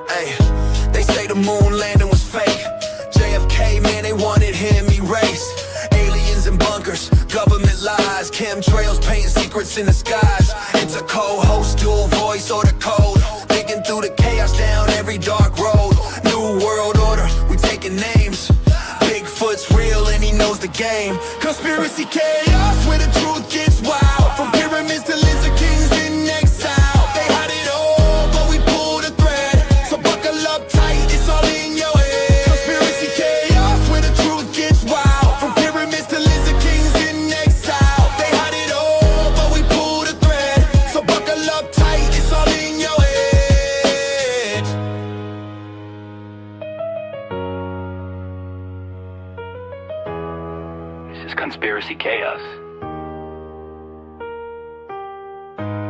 Hey, they say the moon landing was fake. JFK, man, they wanted him erased. Aliens and bunkers, government lies, chemtrails painting secrets in the skies. It's a co-host, dual voice or the code, digging through the chaos down every dark road. New world order, we taking names. Bigfoot's real and he knows the game. Conspiracy chaos where the truth gets wild. From pyramids to lizard kings in exile. They hide it all, but we pull the thread. So buckle up tight, it's all in your head. Conspiracy chaos where the truth gets wild. From pyramids to lizard kings in exile. They hide it all, but we pull the thread. So buckle up tight, it's all in your head. This is Conspiracy Chaos.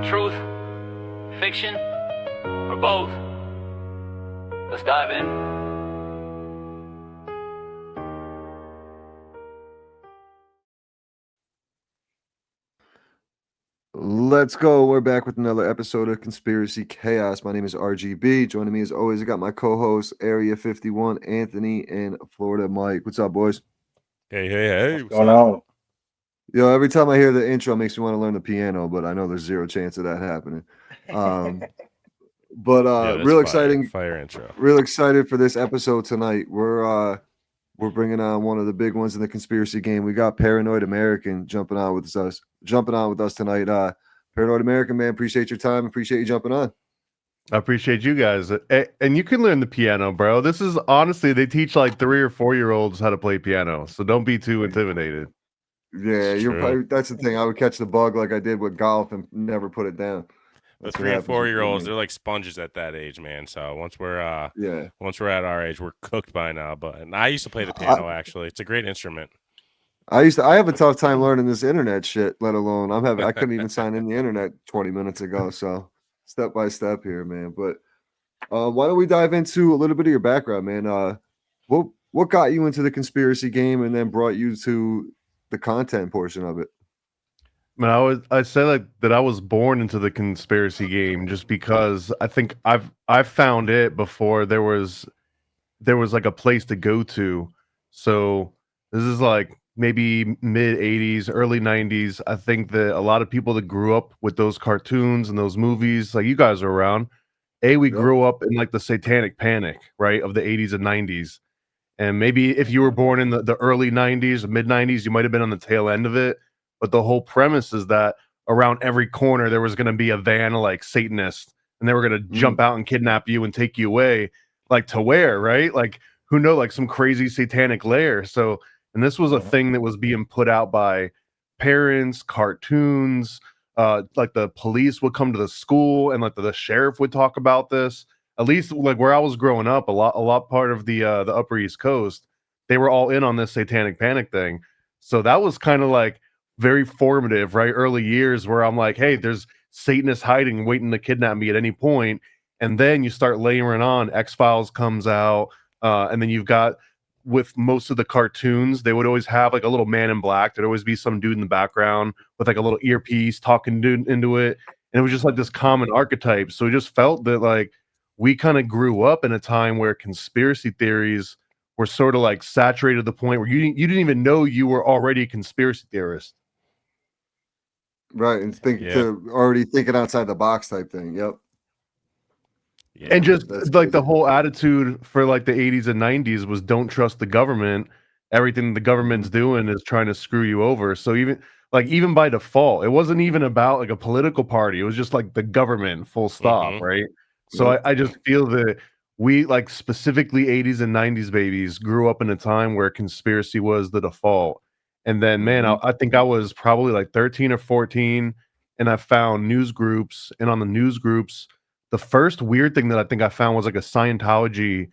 Truth, fiction, or both? Let's dive in. Let's go. We're back with another episode of Conspiracy Chaos. My name is RGB. Joining me as always, I got my co-host Area 51, Anthony, and Florida Mike. What's up, boys? Hey. What's going on? Yo, every time I hear the intro, it makes me want to learn the piano, but I know there's zero chance of that happening. Real exciting. Fire intro. Real excited for this episode tonight. We're bringing on one of the big ones in the conspiracy game. We got Paranoid American jumping on with us tonight. Paranoid American, man, appreciate your time. Appreciate you jumping on. I appreciate you guys. And you can learn the piano, bro. This is honestly, they teach like 3 or 4-year-olds how to play piano. So don't be too intimidated. Yeah, that's the thing. I would catch the bug like I did with golf and never put it down. The 3 and 4-year-olds, they're like sponges at that age, man. So once we're at our age, we're cooked by now. And I used to play the piano. Actually, it's a great instrument. I have a tough time learning this internet shit. Let alone I couldn't even sign in the internet 20 minutes ago. So step by step here, man. But why don't we dive into a little bit of your background, man? What got you into the conspiracy game and then brought you to the content portion of it? Man, I said like that I was born into the conspiracy game just because I think I've found it before there was like a place to go to. So this is like maybe mid 80s, early 90s. I think that a lot of people that grew up with those cartoons and those movies, like you guys are around, we grew up in like the satanic panic, right, of the 80s and 90s. And maybe if you were born in the early 90s, mid 90s, you might have been on the tail end of it. But the whole premise is that around every corner, there was going to be a van of like Satanists, and they were going to jump out and kidnap you and take you away, like to where, right? Like, who knows, like some crazy satanic lair. So, and this was a thing that was being put out by parents, cartoons, like the police would come to the school and like the sheriff would talk about this. At least like where I was growing up, a lot part of the Upper East Coast, they were all in on this satanic panic thing. So that was kind of like very formative, right? Early years where I'm like, hey, there's Satanists hiding, waiting to kidnap me at any point. And then you start layering on X-Files comes out. And then you've got with most of the cartoons, they would always have like a little man in black. There'd always be some dude in the background with like a little earpiece talking into it. And it was just like this common archetype. So it just felt that like we kind of grew up in a time where conspiracy theories were sort of like saturated to the point where you didn't even know you were already a conspiracy theorist. Right. And already thinking outside the box type thing. Yep. Yeah, and just like the whole attitude for like the 80s and 90s was don't trust the government. Everything the government's doing is trying to screw you over. So even by default, it wasn't even about like a political party. It was just like the government, full stop, right? So I just feel that we like specifically 80s and 90s babies grew up in a time where conspiracy was the default. And then, man, I think I was probably like 13 or 14, and I found news groups. And on the news groups, the first weird thing that I think I found was like a Scientology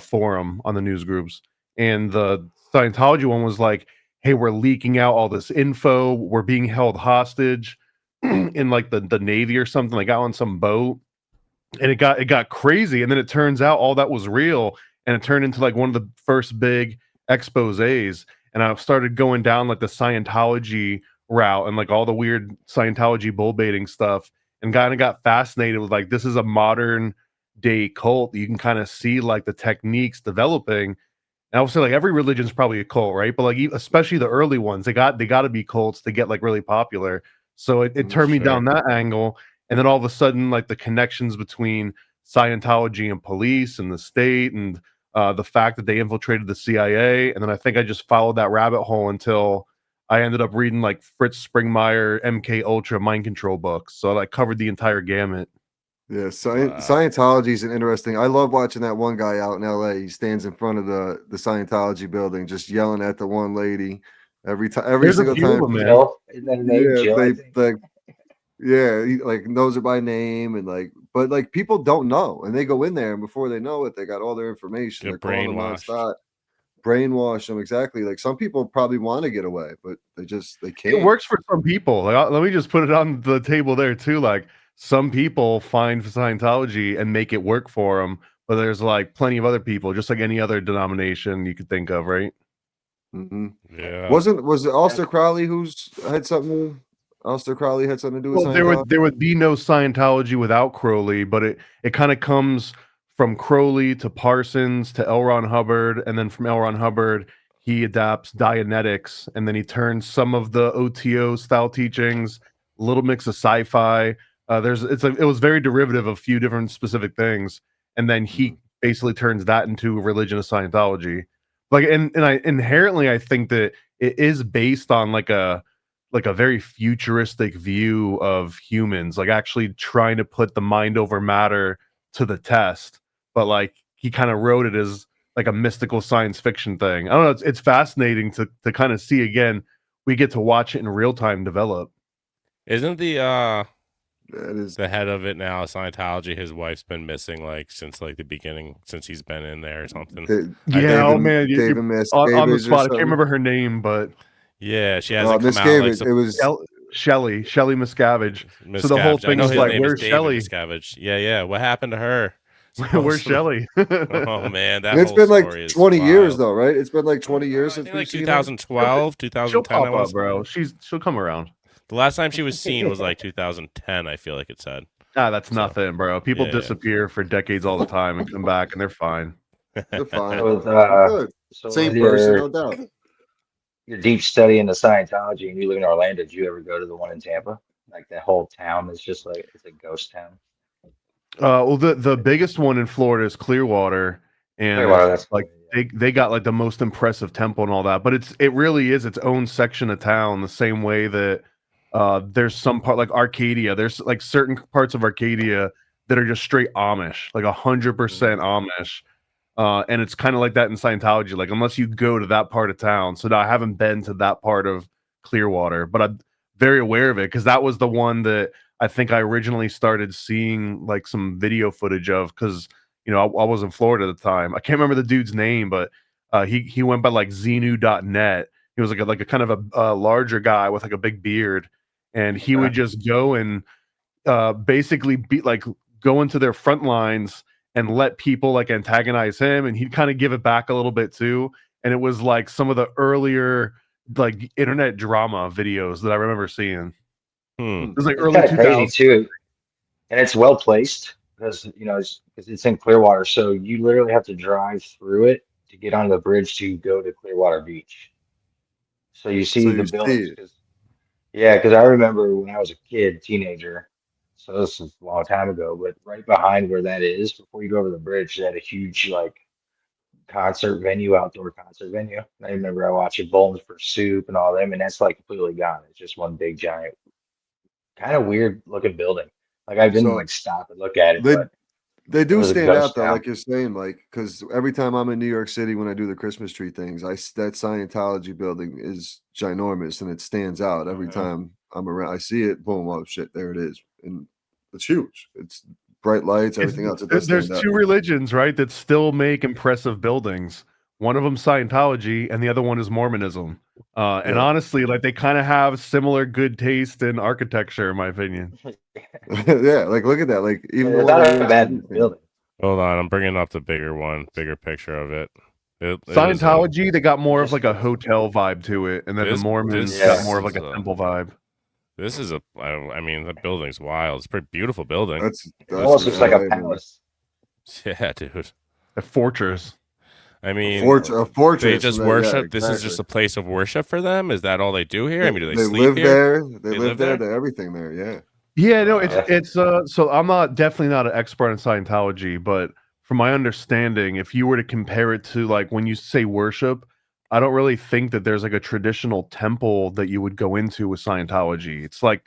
forum on the news groups. And the Scientology one was like, hey, we're leaking out all this info. We're being held hostage in like the Navy or something. Like out on some boat. And it got crazy. And then it turns out all that was real. And it turned into like one of the first big exposés. And I started going down like the Scientology route and like all the weird Scientology bull baiting stuff. and kind of got fascinated with like, this is a modern day cult. You can kind of see like the techniques developing. And I would say like every religion's probably a cult, right? But like especially the early ones, they got to be cults to get like really popular. So it turned me down that angle. And then all of a sudden, like the connections between Scientology and police and the state, and the fact that they infiltrated the CIA. And then I think I just followed that rabbit hole until I ended up reading like Fritz Springmeier, MK Ultra mind control books. So I like covered the entire gamut. Yeah, Scientology is an interesting. I love watching that one guy out in LA. He stands in front of the Scientology building, just yelling at the one lady every time, every There's a single few time. of them, man. Jill? Isn't that her name? Yeah, Jill, I think? he like knows her by name, and like, but like people don't know, and they go in there, and before they know it, they got all their information. Get They're calling them brainwashed. nonstop. Brainwash them, exactly. Like some people probably want to get away, but they can't. It works for some people. Like, let me just put it on the table there too. Like, some people find Scientology and make it work for them, but there's like plenty of other people, just like any other denomination you could think of, right? Mm-hmm. Yeah. Was it Aleister Crowley had something? Aleister Crowley had something to do with Scientology? There would be no Scientology without Crowley, but it kind of comes from Crowley to Parsons to L. Ron Hubbard, and then from L. Ron Hubbard he adapts Dianetics, and then he turns some of the OTO style teachings, a little mix of sci-fi. It was very derivative of a few different specific things, and then he basically turns that into a religion of Scientology. Like, and I inherently I think that it is based on like a very futuristic view of humans, like actually trying to put the mind over matter to the test. But like he kind of wrote it as like a mystical science fiction thing. I don't know. It's fascinating to kind of see again. We get to watch it in real time develop. Isn't the that is the head of it now Scientology? His wife's been missing like since like the beginning, since he's been in there or something. Oh man, David on the spot. I can't remember her name, but yeah, she hasn't come out. Like, it was Shelley Miscavige. So the whole thing is like, where's Shelley? Miscavige. Yeah. What happened to her? Where's Shelley? Oh man, it's been like 20 years though, right? It's been like 20 years since like 2012, 2010. She'll pop up, bro. She'll come around. The last time she was seen was like 2010. I feel like it said. That's nothing, bro. People disappear for decades all the time and come back, and they're fine. They're fine. So same person, no doubt. Your deep study into Scientology, and you live in Orlando. Did you ever go to the one in Tampa? Like that whole town is just like it's a ghost town. Well, the biggest one in Florida is Clearwater, and that's like they got like the most impressive temple and all that. But it really is its own section of town, the same way that there's some part like Arcadia. There's like certain parts of Arcadia that are just straight Amish, like 100% Amish. And it's kind of like that in Scientology, like unless you go to that part of town. So now I haven't been to that part of Clearwater, but I'm very aware of it because that was the one that I think I originally started seeing like some video footage of because, you know, I was in Florida at the time. I can't remember the dude's name, but he went by like Xenu.net. He was like a kind of a larger guy with like a big beard, and he would just go and basically go into their front lines and let people like antagonize him, and he'd kind of give it back a little bit too. And it was like some of the earlier like internet drama videos that I remember seeing. It was like early 2000s too, and it's well placed because it's in Clearwater, so you literally have to drive through it to get on the bridge to go to Clearwater Beach. So you see the buildings. Because I remember when I was a teenager. So this is a long time ago, but right behind where that is, before you go over the bridge, they had a huge like outdoor concert venue. I remember I watched Bowling for Soup and all them, and that's like completely gone. It's just one big giant, kind of weird looking building. Like I didn't like stop and look at it. They do stand out though, like you're saying, like because every time I'm in New York City when I do the Christmas tree things, that Scientology building is ginormous and it stands out every time I'm around. I see it, boom, oh shit, there it is, and it's huge. It's bright lights, everything else. There's two religions, right, that still make impressive buildings. One of them Scientology, and the other one is Mormonism. And honestly, like they kind of have similar good taste in architecture, in my opinion. Yeah, like look at that. Like even not a bad building. Hold on, I'm bringing up the bigger picture of it. Scientology, they got more of like a hotel vibe to it, and then the Mormons got more of like a temple vibe. This is I mean, the building's wild. It's a pretty beautiful building. That's It almost looks like a LA, man. palace. Yeah, dude. A fortress. I mean, A fortress. they just yeah, worship. This is exactly. just a place of worship for them. Is that all they do here? I mean, do they sleep live here? there. They They live live there. there? They're everything there. Yeah. Yeah, no, it's so I'm definitely not an expert in Scientology, but from my understanding, if you were to compare it to like when you say worship, I don't really think that there's like a traditional temple that you would go into with Scientology. It's like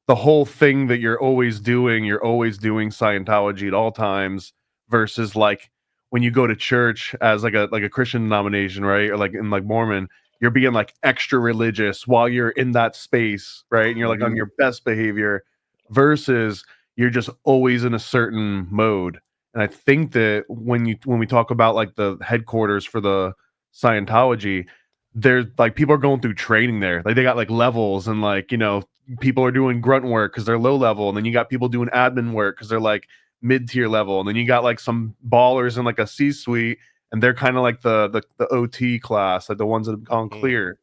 the whole thing that you're always doing Scientology at all times versus like when you go to church as like a Christian denomination, right? Or like in like Mormon, you're being like extra religious while you're in that space, right? And you're like on your best behavior versus you're just always in a certain mode. And I think that when we talk about like the headquarters for the Scientology, there's like people are going through training there. Like they got like levels and like, you know, people are doing grunt work because they're low level. And then you got people doing admin work because they're like mid-tier level. And then you got like some ballers in like a C-suite and they're kind of like the OT class, like the ones that have gone clear.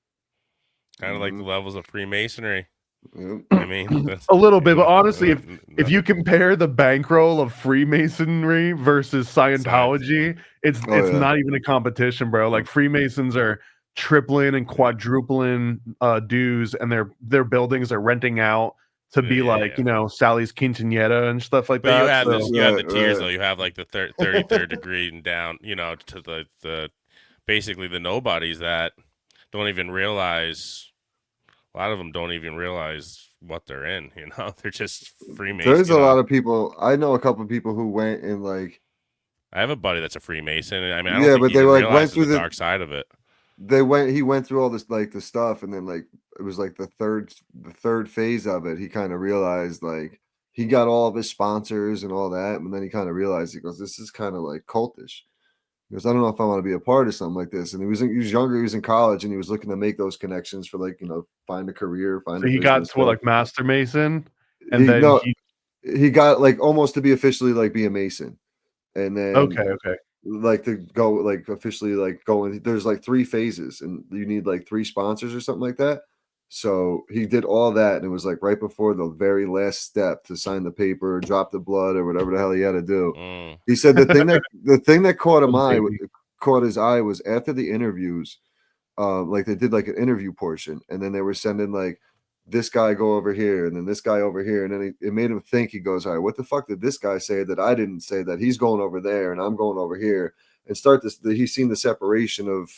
Kind of like the levels of Freemasonry. Yep. I mean, that's, A little bit, but honestly, if you compare the bankroll of Freemasonry versus Scientology, it's not even a competition, bro. Like Freemasons are tripling and quadrupling dues, and their buildings are renting out to be like you know Sally's Quinceañera and stuff like that. You have so. this, you have the tiers though. You have like the 33rd degree and down, you know, to the basically the nobodies that don't even realize. A lot of them don't even realize what they're in. You know, they're just Freemasons. There's a lot of people. I know a couple of people who went and like. I have a buddy that's a Freemason. I mean, I don't think but he they like went through through the dark side of it. He went through all this like the stuff, and then like it was like the third phase of it. He kind of realized like he got all of his sponsors and all that, and then he kind of realized he goes, "This is kind of like cultish." He goes, "I don't know if I want to be a part of something like this." And he was younger, he was in college, and he was looking to make those connections for like find a career, So he got to like Master Mason, and he got like almost to be officially like be a Mason, and then okay. Like to go like officially like going there's like 3 phases and you need like 3 sponsors or something like that. So he did all that and it was like right before the very last step to sign the paper, drop the blood or whatever the hell he had to do. He said the thing that caught his eye was after the interviews, like they did like an interview portion and then they were sending like this guy go over here and then this guy over here and then it made him think. He goes, all right, what the fuck did this guy say that I didn't say, that he's going over there and I'm going over here, and start this. He's seen the separation of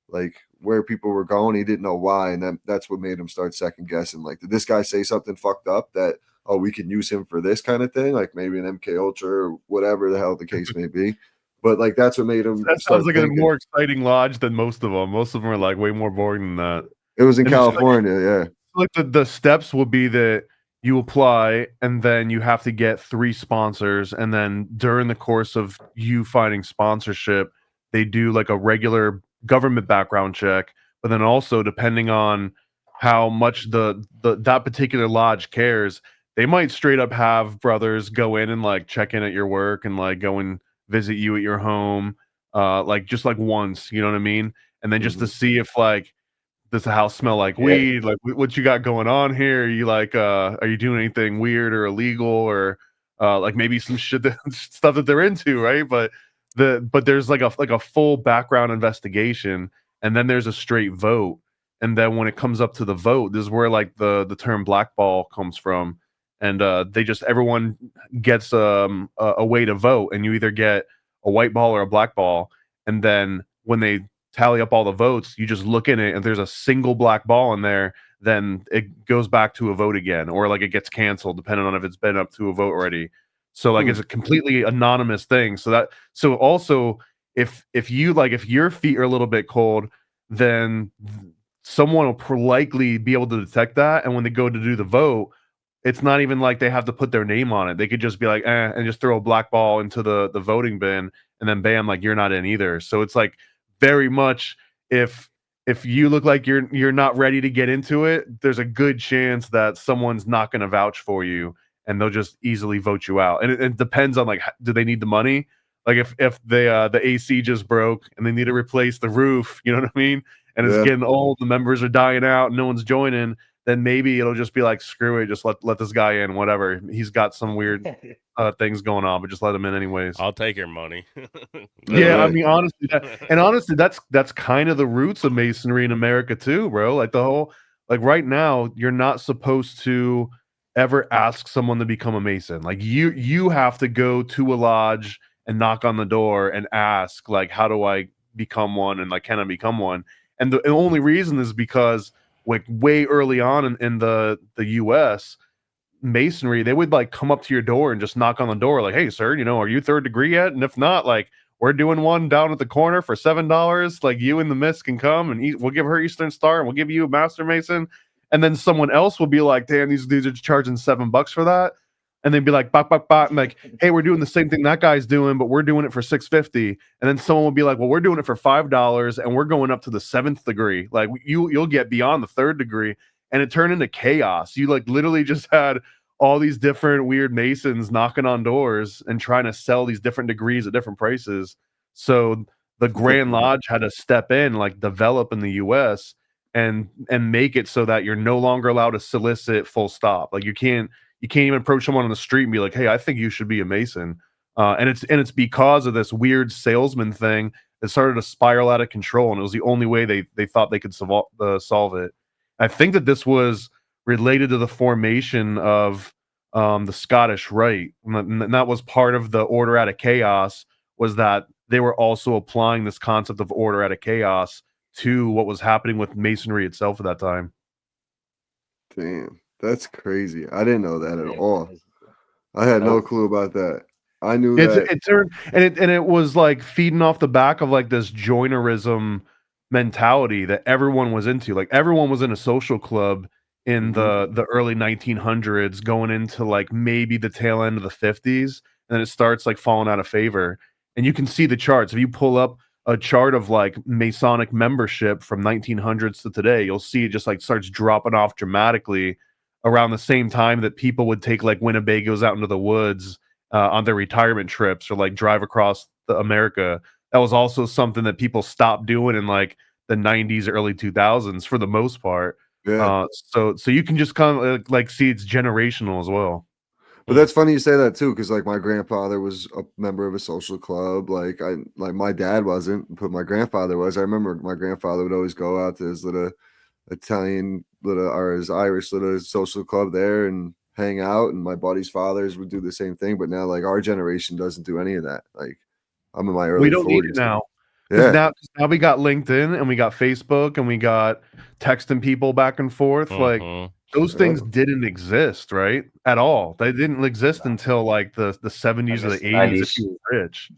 like where people were going. He didn't know why, and that's what made him start second guessing. Like, did this guy say something fucked up that we can use him for this kind of thing, like maybe an MK Ultra or whatever the hell the case may be. But like that's what made him. That sounds like a more exciting lodge than most of them. Most of them are like way more boring than that. It was in California, yeah. Like the steps will be that you apply and then you have to get 3 sponsors, and then during the course of you finding sponsorship, they do like a regular government background check, but then also depending on how much that particular lodge cares, they might straight up have brothers go in and like check in at your work and like go and visit you at your home, like just like once, you know what I mean? And then just to see if like, does the house smell like weed? Like what you got going on here? Are you like are you doing anything weird or illegal or like maybe some shit stuff that they're into, right? But there's like a full background investigation, and then there's a straight vote. And then when it comes up to the vote, this is where like the term blackball comes from. And everyone gets a way to vote, and you either get a white ball or a black ball. And then when they tally up all the votes, you just look in it, and there's a single black ball in there, then it goes back to a vote again, or like it gets canceled depending on if it's been up to a vote already. So like it's a completely anonymous thing. So also if your feet are a little bit cold, then someone will likely be able to detect that, and when they go to do the vote, it's not even like they have to put their name on it. They could just be like, and just throw a black ball into the voting bin, and then bam, like you're not in either. So it's like very much if you look like you're not ready to get into it, there's a good chance that someone's not going to vouch for you, and they'll just easily vote you out. And it depends on like, do they need the money? Like if the AC just broke and they need to replace the roof, you know what I mean? And it's getting old, the members are dying out, no one's joining, then maybe it'll just be like, screw it, just let this guy in, whatever. He's got some weird things going on, but just let him in anyways. I'll take your money. Yeah, I Right. mean, honestly, that's kind of the roots of masonry in America too, bro. Like the whole, like right now, you're not supposed to ever ask someone to become a mason. Like you have to go to a lodge and knock on the door and ask, like, how do I become one, and like, can I become one? And the only reason is because like way early on in the U.S. masonry, they would like come up to your door and just knock on the door, like, hey, sir, are you third degree yet? And if not, like, we're doing one down at the corner for $7. Like, you and the miss can come and we'll give her Eastern Star and we'll give you a Master Mason. And then someone else will be like, damn, these dudes are charging $7 for that. And they'd be like, bop, bop, bop, and like, hey, we're doing the same thing that guy's doing, but we're doing it for $6.50. And then someone will be like, well, we're doing it for $5 and we're going up to the 7th degree. Like, you'll get beyond the 3rd degree. And it turned into chaos. You like literally just had all these different weird masons knocking on doors and trying to sell these different degrees at different prices. So the Grand Lodge had to step in, like develop in the US and make it so that you're no longer allowed to solicit, full stop. Like you can't even approach someone on the street and be like, hey, I think you should be a mason. And it's because of this weird salesman thing that started to spiral out of control, and it was the only way they thought they could solve it. I think that this was related to the formation of the Scottish Rite, and that was part of the order out of chaos, was that they were also applying this concept of order out of chaos to what was happening with masonry itself at that time. Damn, that's crazy. I didn't know that at Yeah, all. I had no clue about that. I knew It that. turned, and it was like feeding off the back of like this joinerism mentality that everyone was into. Like everyone was in a social club in the early 1900s, going into like maybe the tail end of the 50s, and then it starts like falling out of favor. And you can see the charts. If you pull up a chart of like Masonic membership from 1900s to today, you'll see it just like starts dropping off dramatically around the same time that people would take like Winnebagos out into the woods on their retirement trips, or like drive across America. That was also something that people stopped doing in like the 90s, early 2000s for the most part. Yeah. So you can just kind of like see it's generational as well. But that's funny you say that too, because like my grandfather was a member of a social club. Like my dad wasn't, but my grandfather was. I remember my grandfather would always go out to his little Italian or his Irish little social club there and hang out. And my buddy's fathers would do the same thing. But now like our generation doesn't do any of that. Like I'm in my early 40s. We don't need it now. Yeah. Now we got LinkedIn and we got Facebook and we got texting people back and forth. Like those things didn't exist, right? At all. They didn't exist until like the 70s or the 80s if you were rich.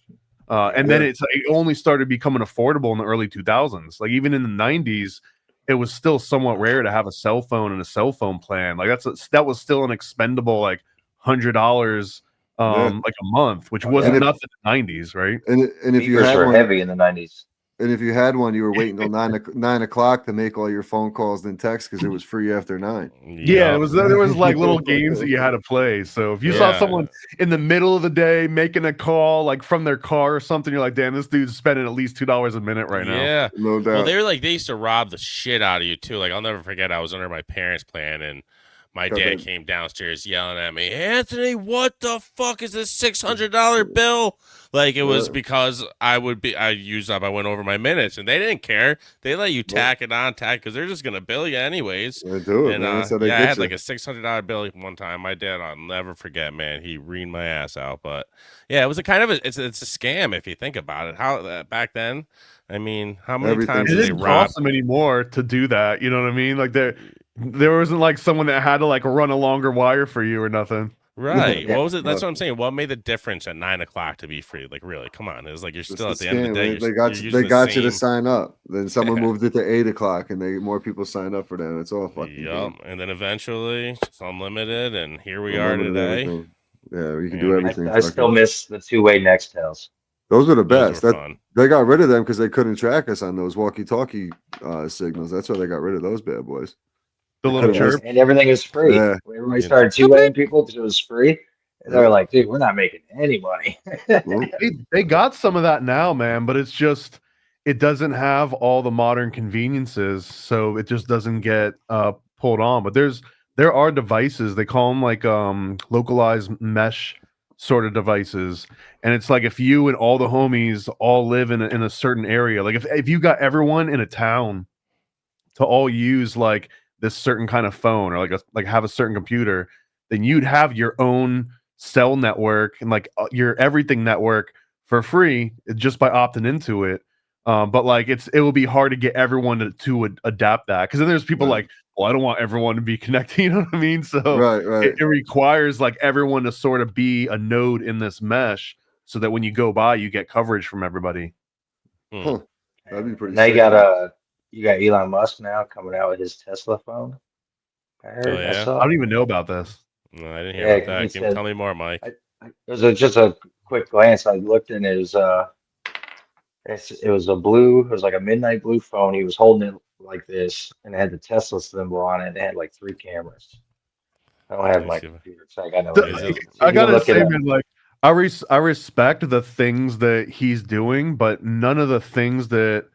And then it only started becoming affordable in the early 2000s. Like even in the 90s, it was still somewhat rare to have a cell phone and a cell phone plan. Like that was still an expendable like $100 like a month, which wasn't nothing in the 90s, right? And if you had were one, heavy in the 90s. and if you had one, you were waiting till 9 o'clock to make all your phone calls and text because it was free after 9. Yeah, there was like little games that you had to play. So if you saw someone in the middle of the day making a call like from their car or something, you're like, damn, this dude's spending at least $2 a minute right now. Yeah, No doubt. well, they used to rob the shit out of you too. Like I'll never forget, I was under my parents' plan and my dad came downstairs yelling at me, Anthony, what the fuck is this $600 bill? Like it was because I went over my minutes and they didn't care. They let you tack it on because they're just gonna bill you anyways. They do it, And man. That's how they I get had you. like a $600 bill one time. My dad, I'll never forget, man. He reamed my ass out. But yeah, it was a kind of it's a scam if you think about it. How back then, I mean, how many Everything- times It did they didn't rob? cost them anymore to do that. You know what I mean? Like there wasn't like someone that had to like run a longer wire for you or nothing. Right. Yeah. What was it? That's what I'm saying. What made the difference at 9 o'clock to be free? Like, really? Come on. It was like you're It's still the at the end of the scam, day. man. They got you to sign. sign up. Then someone moved it to 8 o'clock, and more people signed up for that. It's all fucking. Yep. game. And then eventually it's unlimited, and here we are Unlimited today. everything. Yeah, you can Yeah, do everything. I still fucking- miss the two-way Nextels. Those are the Those best. were fun. They got rid of them because they couldn't track us on those walkie-talkie signals. That's why they got rid of those bad boys. The They little could've chirp. And everything is free. Yeah. Everybody started two-waying people because it was free. And they were like, dude, we're not making any money. Well, They got some of that now, man, but it's just it doesn't have all the modern conveniences, so it just doesn't get pulled on, but there are devices, they call them like localized mesh sort of devices, and it's like if you and all the homies all live in a certain area, like if you got everyone in a town to all use like this certain kind of phone, or like have a certain computer, then you'd have your own cell network and like your everything network for free just by opting into it. But like it will be hard to get everyone to adapt that, because then there's people Right. like, well, I don't want everyone to be connected. You know what I mean? So Right. it requires like everyone to sort of be a node in this mesh, so that when you go by, you get coverage from everybody. Huh. That'd be pretty Now sick. you got Elon Musk now coming out with his Tesla phone. I heard. yeah? I I saw. don't even know about this. No, I didn't hear Yeah, about he that. said- Tell me more, Mike. It was just a quick glance. I looked and it was a blue. It was like a midnight blue phone. He was holding it like this, and it had the Tesla symbol on it. It had like 3 cameras. I don't have Let me my see if I- computer, so I got no. The- Is idea. it- So I you can gotta look it say, up. man, like I respect the things that he's doing, but none of the things that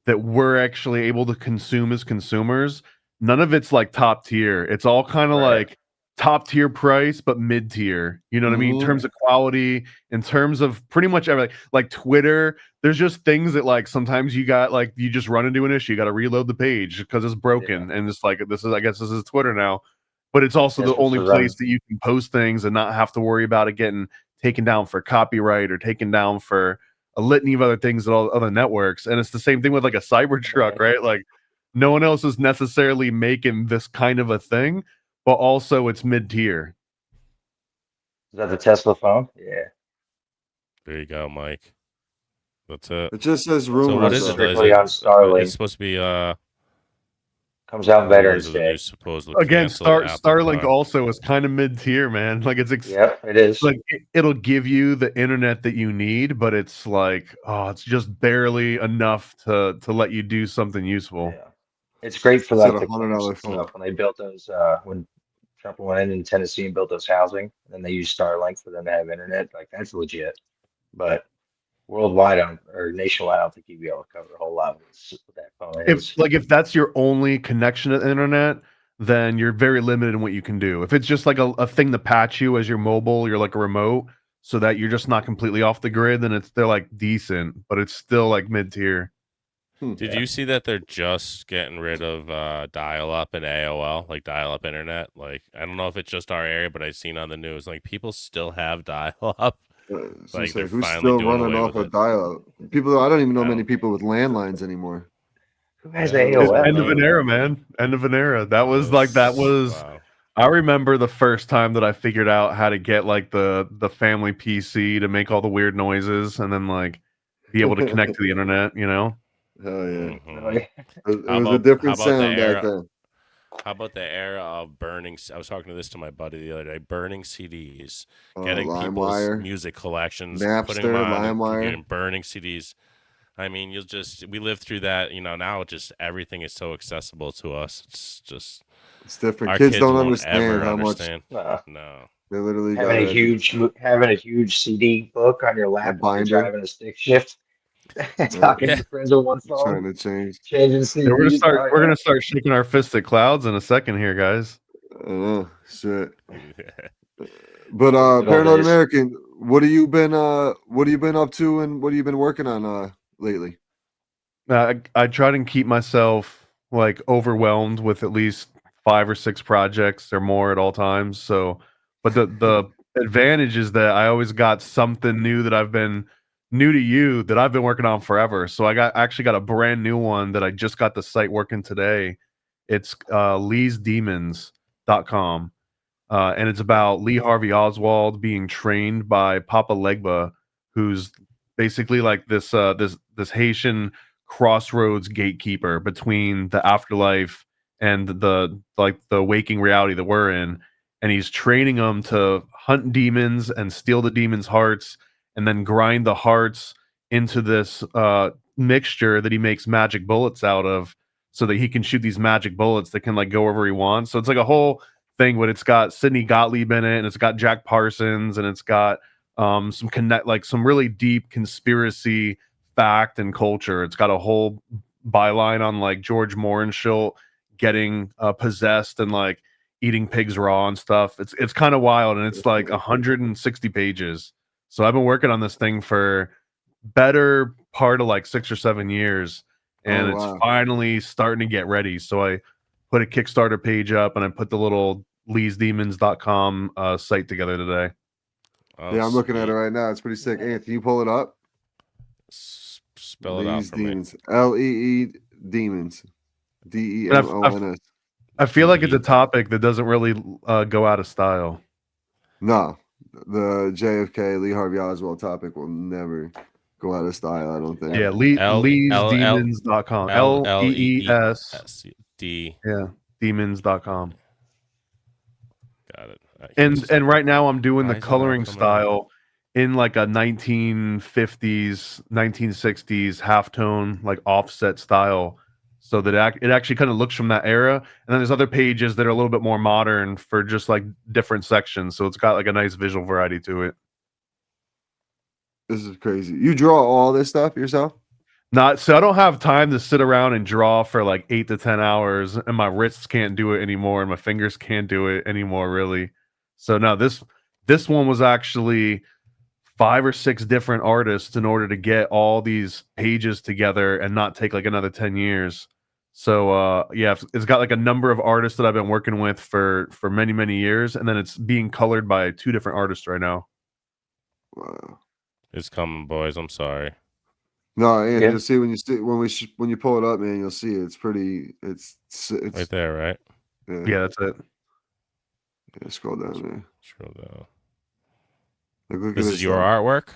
we're actually able to consume as consumers, none of it's like top tier. It's all kind of Right. like top tier price, but mid tier. You know what I mean? In Mhm. terms of quality, in terms of pretty much everything. Like Twitter, there's just things that like sometimes you got like you just run into an issue, you got to reload the page because it's broken, and it's like I guess this is Twitter now. But it's also That's the what's only around. place that you can post things and not have to worry about it getting taken down for copyright or taken down for a litany of other things at all other networks. And it's the same thing with like a Cybertruck, right? Like no one else is necessarily making this kind of a thing, but also it's mid tier. Is that the Tesla phone? Yeah. There you go, Mike. That's it. It just says So rumors. what is it? though. Is Strictly it on Starlink. it's supposed to be Comes out rumors Veterans of the Day. new supposed Again, canceled Apple Starlink car. also is kind of mid tier, man. Like it's Yep, it is. like it'll give you the internet that you need, but it's like, oh, it's just barely enough to let you do something useful. Yeah. It's great for It's like at the $100 clinics and phone. stuff when they built those when Trump went in Tennessee and built those housing, and they used Starlink for them to have internet. Like that's legit. But worldwide or nationwide, I don't think you'd be able to cover a whole lot with that phone is. If that's your only connection to the internet, then you're very limited in what you can do. If it's just like a thing to patch you as your mobile, you're like a remote, so that you're just not completely off the grid, then they're like decent, but it's still like mid tier. Did you see that they're just getting rid of dial-up and AOL, like dial-up internet? Like I don't know if it's just our area, but I've seen on the news like people still have dial-up. So Like, it's they're who's finally still doing running away off with a it. dial-up? People, I don't even know I many don't- people with landlines anymore. Who has Yeah, AOL? End of an era, man. End of an era. That was Wow. I remember the first time that I figured out how to get like the family PC to make all the weird noises and then like be able to connect to the internet, you know? Hell yeah. Mhm. It was How a about- different how about the sound back era- then. How about the era of burning? I was talking to this to my buddy the other day. Burning CDs, Oh, getting people's LimeWire. music collections, Napster, putting them on, and LimeWire. computer, and burning CDs. I mean, we lived through that. You know, now just everything is so accessible to us. It's just It's different. our Kids don't won't understand ever how understand. No. No. much they literally Having got a huge CD book on your lap while you're binder. driving a stick shift, talking Yeah. to friends with one trying phone, to change. changing CDs. Yeah, Oh, we're yeah. gonna start shaking our fist at clouds in a second here, guys. Shit. But Good old Paranoid days. American, what have you been up to and what have you been working on lately? I try to keep myself like overwhelmed with at least 5 or 6 projects or more at all times. So, but the advantage is that I always got something new that I've been new to you that I've been working on forever. So I actually got a brand new one that I just got the site working today. It's leesdemons.com. And it's about Lee Harvey Oswald being trained by Papa Legba, who's basically like this Haitian crossroads gatekeeper between the afterlife and the waking reality that we're in. And he's training them to hunt demons and steal the demons' hearts, and then grind the hearts into this mixture that he makes magic bullets out of, so that he can shoot these magic bullets that can like go wherever he wants. So it's like a whole thing, but it's got Sidney Gottlieb in it, and it's got Jack Parsons, and it's got some really deep conspiracy fact and culture. It's got a whole byline on like George Morenshilt getting possessed and like eating pigs raw and stuff. It's kind of wild, and it's like 160 pages. So I've been working on this thing for better part of like 6 or 7 years, and it's finally starting to get ready. So I put a Kickstarter page up, and I put the little leesdemons.com site together today. Oh, Yeah, I'm looking at sweet. it right now. It's pretty sick. Anthony, you pull it up? Spell it out Lee's for me. Demons. Lee Demons. DEMONS. I feel like it's a topic that doesn't really go out of style. No, the JFK Lee Harvey Oswald topic will never go out of style, I don't think. Yeah, leesdemons.com. LEESD. Yeah, demons.com. Got it. And right now I'm doing Why the is it not coloring coming up? style in like a 1950s, 1960s halftone, like offset style, so that it actually kind of looks from that era. And then there's other pages that are a little bit more modern for just like different sections. So it's got like a nice visual variety to it. This is crazy. You draw all this stuff yourself? So I don't have time to sit around and draw for like 8 to 10 hours, and my wrists can't do it anymore, and my fingers can't do it anymore, really. So no, this one was actually 5 or 6 different artists in order to get all these pages together and not take like another 10 years. So yeah, it's got like a number of artists that I've been working with for many, many years, and then it's being colored by 2 different artists right now. Wow. It's coming, boys. I'm sorry. No, and Yeah. you'll see when you pull it up, man, you'll see it's pretty. It's Right there, right? Yeah, that's it. Yeah, scroll down there. Scroll down. Look This at is your stuff. artwork?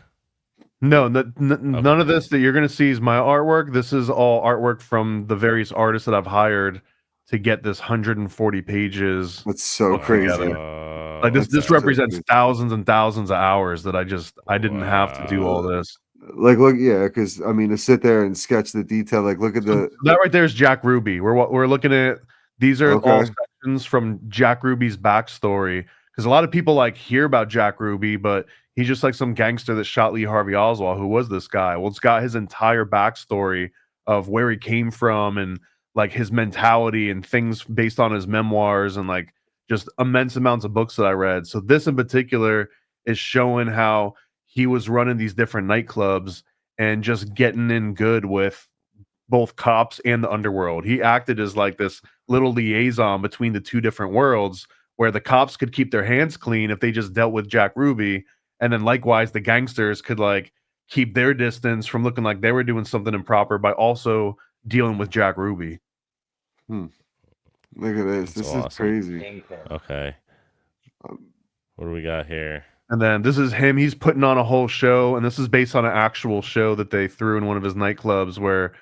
No, none of this that you're going to see is my artwork. This is all artwork from the various artists that I've hired to get this 140 pages. That's so put crazy. together. Like this That's so represents crazy. thousands and thousands of hours that I didn't have to do all this. Like, look, yeah, because I mean, to sit there and sketch the detail, like, look at the. That right there is Jack Ruby. We're looking at these are all sections from Jack Ruby's backstory, because a lot of people like hear about Jack Ruby, but he's just like some gangster that shot Lee Harvey Oswald. Who was this guy? Well, it's got his entire backstory of where he came from and like his mentality and things based on his memoirs and like just immense amounts of books that I read. So this in particular is showing how he was running these different nightclubs and just getting in good with both cops and the underworld. He acted as like this little liaison between the 2 different worlds, where the cops could keep their hands clean if they just dealt with Jack Ruby, and then likewise the gangsters could like keep their distance from looking like they were doing something improper by also dealing with Jack Ruby. Look at this. That's This awesome. is crazy. Okay. What do we got here? And then this is him. He's putting on a whole show, and this is based on an actual show that they threw in one of his nightclubs where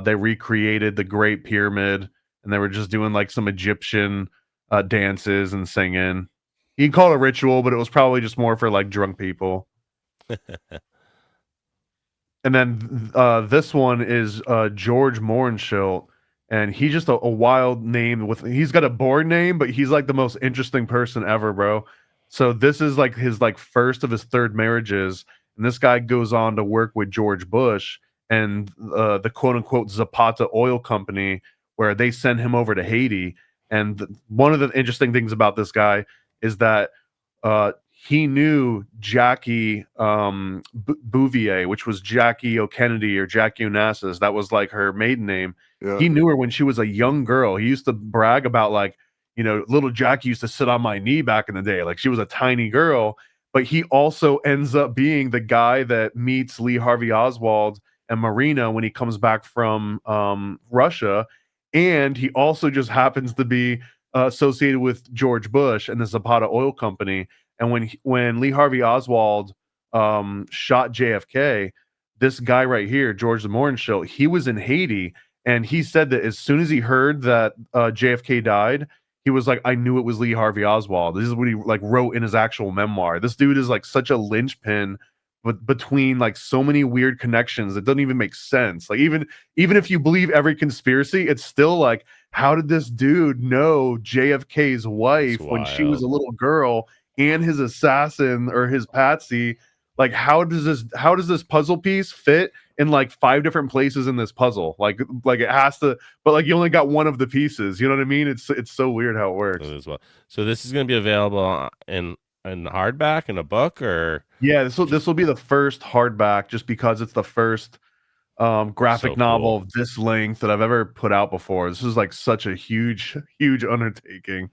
they recreated the Great Pyramid, and they were just doing like some Egyptian dances and singing. You can call it a ritual, but it was probably just more for like drunk people. And then this one is George Morenschild, and he's just a wild name. He's got a board name, but he's like the most interesting person ever, bro. So this is like his like first of his 3rd marriages, and this guy goes on to work with George Bush and the quote unquote Zapata oil company, where they send him over to Haiti. And one of the interesting things about this guy is that he knew Jackie Bouvier, which was Jackie O'Kennedy or Jackie Onassis. That was like her maiden name. Yeah. He knew her when she was a young girl. He used to brag about like, little Jackie used to sit on my knee back in the day. Like she was a tiny girl, but he also ends up being the guy that meets Lee Harvey Oswald and Marina when he comes back from Russia. And he also just happens to be associated with George Bush and the Zapata Oil Company. And when Lee Harvey Oswald shot JFK, this guy right here, George Morenschild, he was in Haiti, and he said that as soon as he heard that JFK died, he was like, I knew it was Lee Harvey Oswald. This is what he like wrote in his actual memoir. This dude is like such a linchpin, but between like so many weird connections that doesn't even make sense. Like even if you believe every conspiracy, it's still like, how did this dude know JFK's wife when she was a little girl, and his assassin or his patsy like how does this puzzle piece fit in like 5 different places in this puzzle? Like it has to, but like you only got one of the pieces. You know what I mean? It's so weird how it works. As well. So this is going to be available in hardback in a book, or Yeah, this will be the first hardback, just because it's the first graphic So novel cool. of this length that I've ever put out before. This is like such a huge undertaking.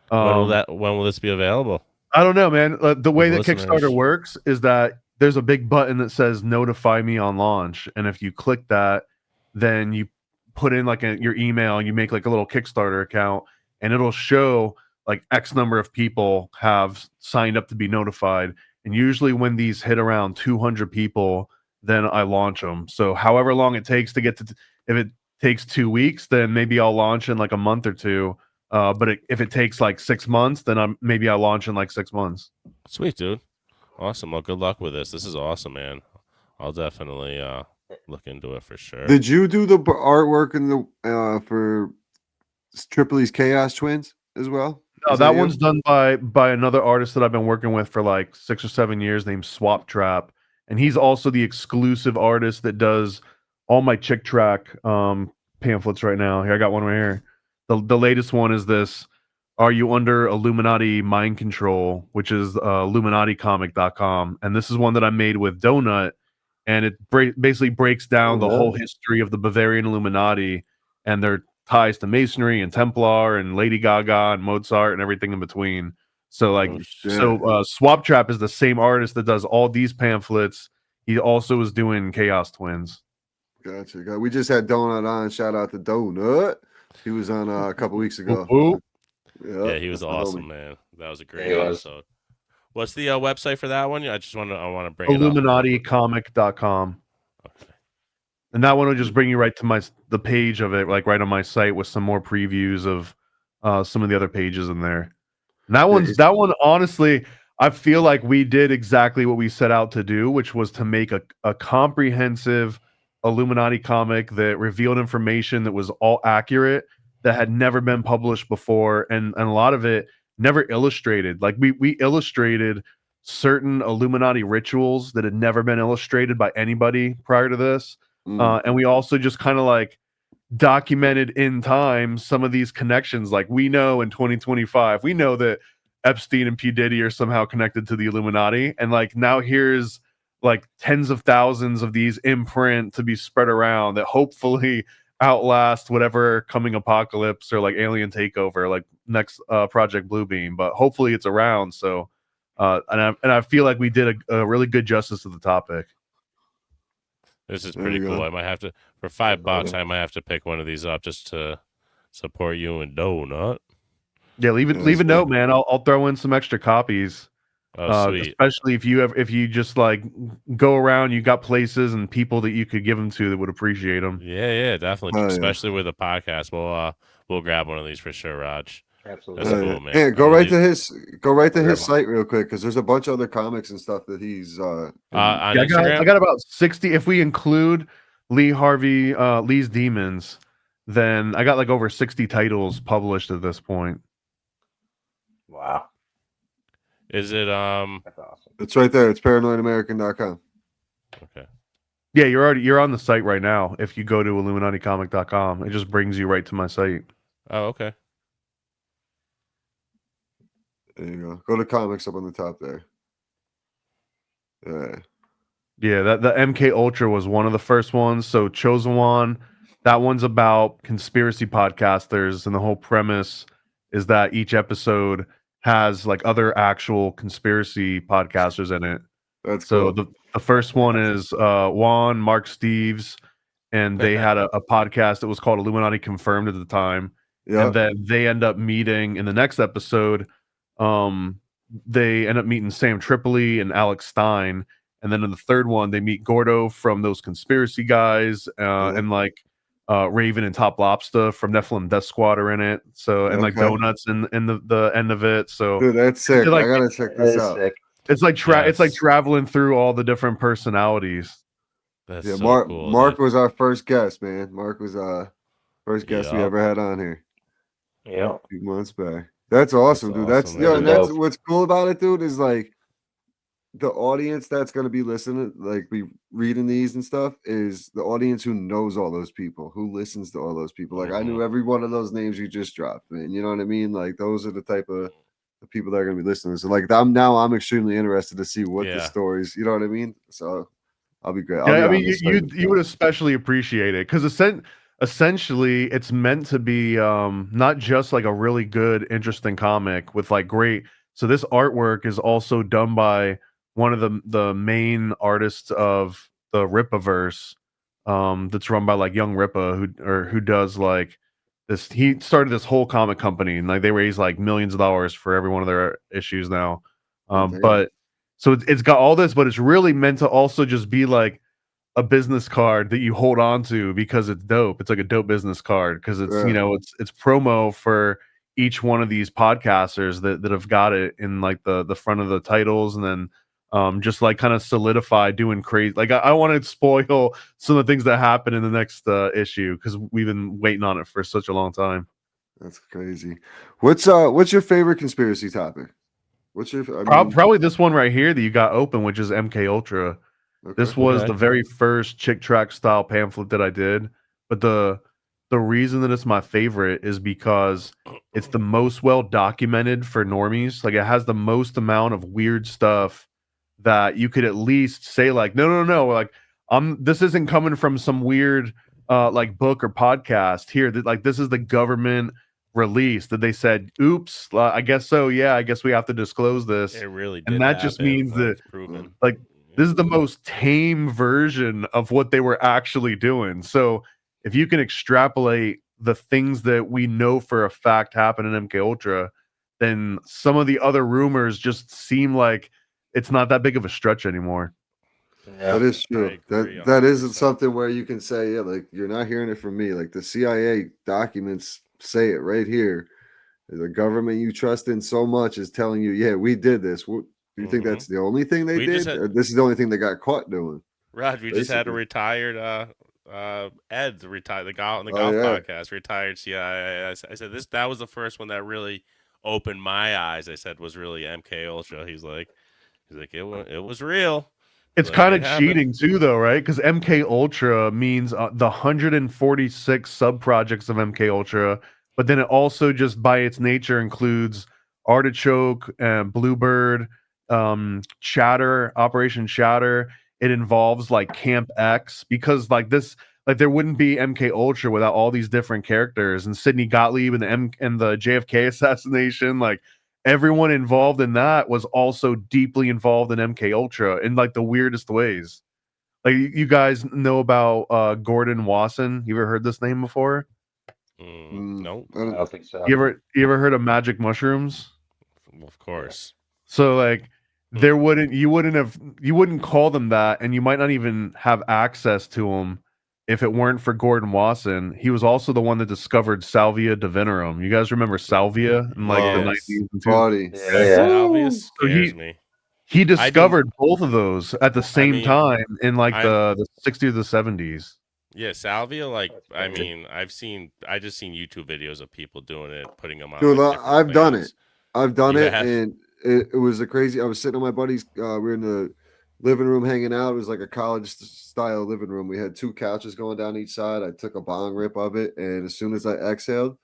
when will this be available? I don't know, man. The way that Listeners. Kickstarter works is that there's a big button that says "Notify me on launch," and if you click that, then you put in like your email and you make like a little Kickstarter account, and it'll show like X number of people have signed up to be notified. And usually, when these hit around 200 people, then I launch them. So, however long it takes to get to, if it takes 2 weeks, then maybe I'll launch in like a month or two. But if it takes like 6 months, then maybe I launch in like 6 months. Sweet, dude. Awesome. Well, good luck with this. This is awesome, man. I'll definitely look into it for sure. Did you do the artwork in the for Tripoli's Chaos Twins as well? No, Is that you? one's done by another artist that I've been working with for like 6 or 7 years named Swap Trap, and he's also the exclusive artist that does all my Chick Track pamphlets right now. Here, I got one right here. The latest one is this: Are You Under Illuminati Mind Control, which is illuminaticomic.com, and this is one that I made with Donut, and it basically breaks down the whole history of the Bavarian Illuminati and their ties to Masonry and Templar and Lady Gaga and Mozart and everything in between. So like, Swap Trap is the same artist that does all these pamphlets. He also is doing Chaos Twins. Gotcha. We just had Donut on. Shout out to Donut. He was on a couple weeks ago. Yeah, he was awesome, man. That was a great He was. episode. What's the website for that one? I want to bring it up. illuminaticomic.com. Okay. And that one will just bring you right to the page of it, like right on my site with some more previews of some of the other pages in there. And that one, honestly, I feel like we did exactly what we set out to do, which was to make a comprehensive Illuminati comic that revealed information that was all accurate, that had never been published before, and a lot of it never illustrated. Like we illustrated certain Illuminati rituals that had never been illustrated by anybody prior to this. And we also just kind of like documented in time some of these connections. Like we know in 2025, we know that Epstein and P. Diddy are somehow connected to the Illuminati. And like now here's like tens of thousands of these in print to be spread around that hopefully outlast whatever coming apocalypse or like alien takeover, like next Project Bluebeam. But hopefully it's around. So and I feel like we did a really good justice to the topic. This is pretty cool. I might have to, for $5, I might have to pick one of these up just to support you and Donut. Yeah, leave a note, man. I'll throw in some extra copies. Oh, sweet. Especially if you just like go around, you got places and people that you could give them to that would appreciate them. Yeah, definitely. Especially with a podcast, we'll grab one of these for sure, Raj. Absolutely. That's cool, man. Yeah, go right to his site real quick, because there's a bunch of other comics and stuff that he's on I Instagram? got about 60. If we include Lee Harvey, Lee's Demons, then I got like over 60 titles published at this point. Wow. Is it That's awesome. It's right there. It's paranoidamerican.com. Okay. Yeah, you're on the site right now. If you go to illuminaticomic.com, it just brings you right to my site. Oh, okay. There you go. Go to comics up on the top there. Yeah. Yeah, the MK Ultra was one of the first ones. So Chosen One, that one's about conspiracy podcasters, and the whole premise is that each episode has like other actual conspiracy podcasters in it. That's so cool. the first one is Juan, Mark Steves, and they had a podcast that was called Illuminati Confirmed at the time. Yeah. And then they end up meeting in the next episode. They end up meeting Sam Tripoli and Alex Stein. And then in the third one, they meet Gordo from those conspiracy guys, and like Raven and Top Lobster from Nephilim Death Squad are in it. So and like Donuts in the end of it. So dude, that's sick. like, I gotta check this out. Sick. It's like it's like traveling through all the different personalities. That's Yeah, so cool, Mark dude. was our first guest, man. Mark was first guest we ever had on here. Yeah. A few months back. That's awesome, dude. awesome, That's man. that's what's cool about it, dude, is like the audience that's going to be listening, like be reading these and stuff, is the audience who knows all those people, who listens to all those people. Like I knew every one of those names you just dropped, man. You know what I mean? Like those are the type of the people that are going to be listening. So like I'm extremely interested to see what the Yeah. stories. You know what I mean? So I'll be great. Yeah, I mean, you would especially appreciate it because essentially it's meant to be not just like a really good, interesting comic with like great. So this artwork is also done by one of the main artists of the Rippaverse, that's run by like Young Rippa, who does like this. He started this whole comic company and like they raise like millions of dollars for every one of their issues now. damn. But so it's got all this, but it's really meant to also just be like a business card that you hold on to because it's dope. It's like a dope business card because it's Yeah. you know it's promo for each one of these podcasters that have got it in like the front of the titles, and then just like kind of solidify doing crazy. Like I want to spoil some of the things that happen in the next issue because we've been waiting on it for such a long time. That's crazy. What's your favorite conspiracy topic? What's your Probably this one right here that you got open, which is MK Ultra. This was the very first Chick Track style pamphlet that I did, but the reason that it's my favorite is because it's the most well documented for normies. Like it has the most amount of weird stuff that you could at least say like no, like this isn't coming from some weird like book or podcast here. That like this is the government release that they said, oops, I guess so. Yeah, I guess we have to disclose this. It really did. And that just means like, that it's proven. like this is the most tame version of what they were actually doing. So if you can extrapolate the things that we know for a fact happen in MK Ultra, then some of the other rumors just seem like it's not that big of a stretch anymore. Yeah. That is true. I agree That isn't 100%. something where you can say, yeah, like you're not hearing it from me. Like the CIA documents say it right here. The government you trust in so much is telling you, yeah, we did this. Do you think that's the only thing they We did? just had- Or this is the only thing they got caught doing. Raj, we just had a Basically. retired Ed, retired the golf Oh, yeah. podcast, retired CIA. I said that was the first one that really opened my eyes. I said was really MK Ultra. He's like it was real. It's Like, kind it of happened. cheating too, though, right? Because MK Ultra means the 146 sub projects of MK Ultra, but then it also just by its nature includes Artichoke, Bluebird, Shatter, Operation Shatter. It involves like Camp X because like this, like there wouldn't be MK Ultra without all these different characters and Sidney Gottlieb and the JFK assassination, like. Everyone involved in that was also deeply involved in MK Ultra in like the weirdest ways. Like you guys know about Gordon Wasson. You ever heard this name before? No, I don't think so. You ever heard of magic mushrooms? of course. So like you wouldn't call them that, and you might not even have access to them if it weren't for Gordon Wasson. He was also the one that discovered Salvia divinorum. You guys remember Salvia in like the Yes. 90s and Body. Yeah. Salvius So scares me. He discovered both of those at the same mean, time in like I'm- the 60s or the 70s. Yeah, Salvia. Like, That's I crazy. mean, I just seen YouTube videos of people doing it, putting them on. Dude, like, different I've done things. it. I've done You it, have? and it was a crazy. I was sitting on my buddy's. We were in the living room hanging out. It was like a college style living room. We had two couches going down each side. I took a bong rip of it, and as soon as I exhaled,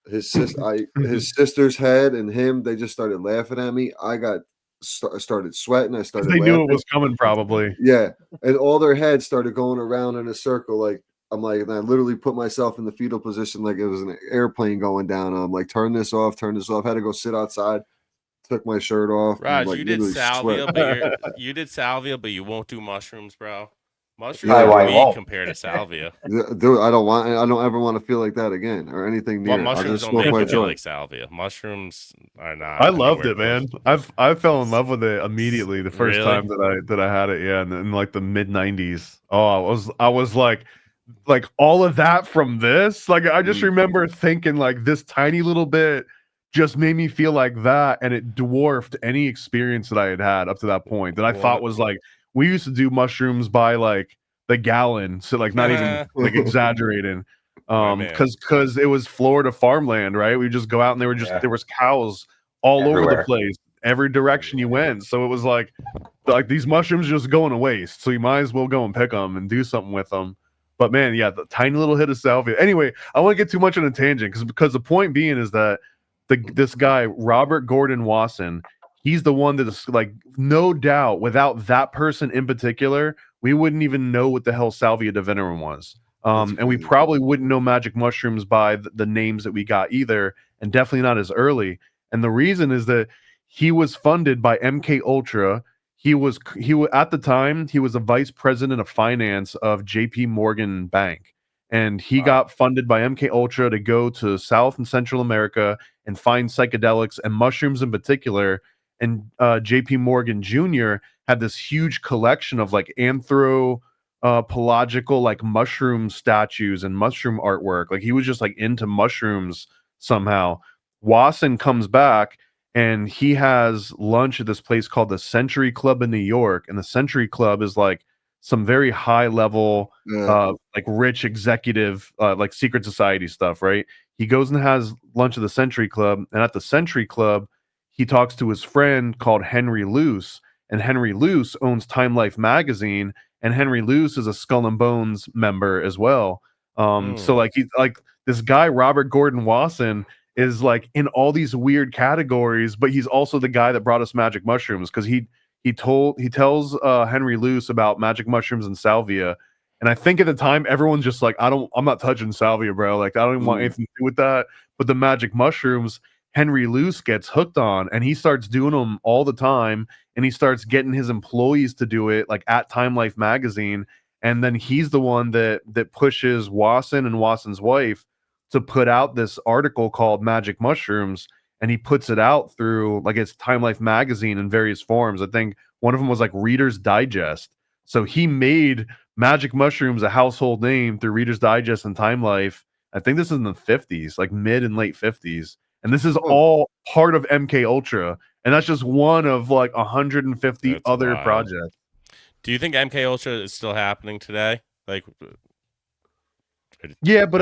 his sister's head and him, they just started laughing at me. I got started sweating. I started. They knew laughing. it was coming, probably. Yeah, and all their heads started going around in a circle. Like I'm like, and I literally put myself in the fetal position, like it was an airplane going down. I'm like, turn this off, turn this off. Had to go sit outside. Took my shirt off. Raj, like, you did literally salvia, sweat. but you did salvia, but you won't do mushrooms, bro. Mushrooms Yeah, are why weak won't? compared to salvia. Dude, I don't ever want to feel like that again or anything near. Well, it. I'll mushrooms just don't smoke make my you feel joint. like salvia. Mushrooms are not. I loved anywhere it, man. close. I fell in love with it immediately the first Really? time that I had it. Yeah, in like the mid 90s. Oh, I was like all of that from this. Like I just remember thinking like this tiny little bit just made me feel like that, and it dwarfed any experience that I had up to that point that I thought was like we used to do mushrooms by like the gallon, so like not even like exaggerating. Man. Because it was Florida farmland, right? We just go out and there was cows all over the Everywhere. place. every direction you went. So it was like these mushrooms are just going to waste. So you might as well go and pick them and do something with them. But man, yeah, the tiny little hit of salvia. Anyway, I want to get too much on a tangent because the point being is that this guy Robert Gordon Wasson, he's the one that is like, no doubt, without that person in particular, we wouldn't even know what the hell salvia divinorum was. And we probably wouldn't know magic mushrooms by the names that we got either, and definitely not as early. And the reason is that he was funded by MK Ultra. He was at the time he was a vice president of finance of JP Morgan Bank, and he got funded by MK Ultra to go to South and Central America and find psychedelics and mushrooms in particular. And JP Morgan Jr. had this huge collection of like anthropological like mushroom statues and mushroom artwork. Like he was just like into mushrooms somehow. Wasson comes back and he has lunch at this place called the Century Club in New York. And the Century Club is like some very high level, like rich executive, like secret society stuff, right? He goes and has lunch at the Century Club. And at the Century Club, he talks to his friend called Henry Luce. And Henry Luce owns Time Life magazine. And Henry Luce is a Skull and Bones member as well. So like he's like this guy, Robert Gordon Wasson, is like in all these weird categories, but he's also the guy that brought us magic mushrooms because he tells Henry Luce about magic mushrooms and salvia. And I think at the time everyone's just like, I'm not touching salvia, bro. Like I don't even want anything to do with that. But the magic mushrooms, Henry Luce gets hooked on, and he starts doing them all the time. And he starts getting his employees to do it, like at Time Life magazine. And then he's the one that pushes Wasson and Wasson's wife to put out this article called Magic Mushrooms, and he puts it out through like it's Time Life magazine in various forms. I think one of them was like Reader's Digest. So he made Magic Mushrooms a household name through Reader's Digest and Time Life. I think this is in the 50s, like mid and late 50s. And this is all part of MK Ultra. And that's just one of like 150 That's other wild. projects. Do you think MK Ultra is still happening today? Like, yeah, but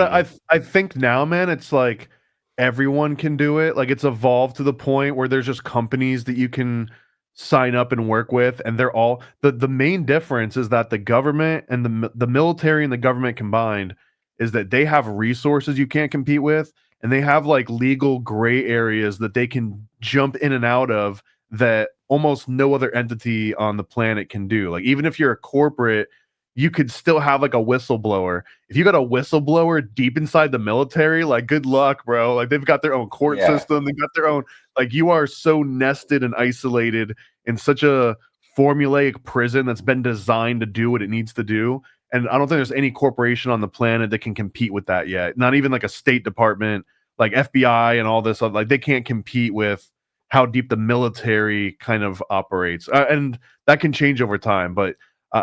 I think now, man, it's like everyone can do it. Like it's evolved to the point where there's just companies that you can sign up and work with, and they're all the main difference is that the government and the military and the government combined is that they have resources you can't compete with, and they have like legal gray areas that they can jump in and out of that almost no other entity on the planet can do. Like even if you're a corporate, you could still have like a whistleblower. If you got a whistleblower deep inside the military, like good luck, bro. Like they've got their own court system. They've got their own, like you are so nested and isolated in such a formulaic prison that's been designed to do what it needs to do. And I don't think there's any corporation on the planet that can compete with that yet. Not even like a State Department, like FBI and all this. Like they can't compete with how deep the military kind of operates. And that can change over time, but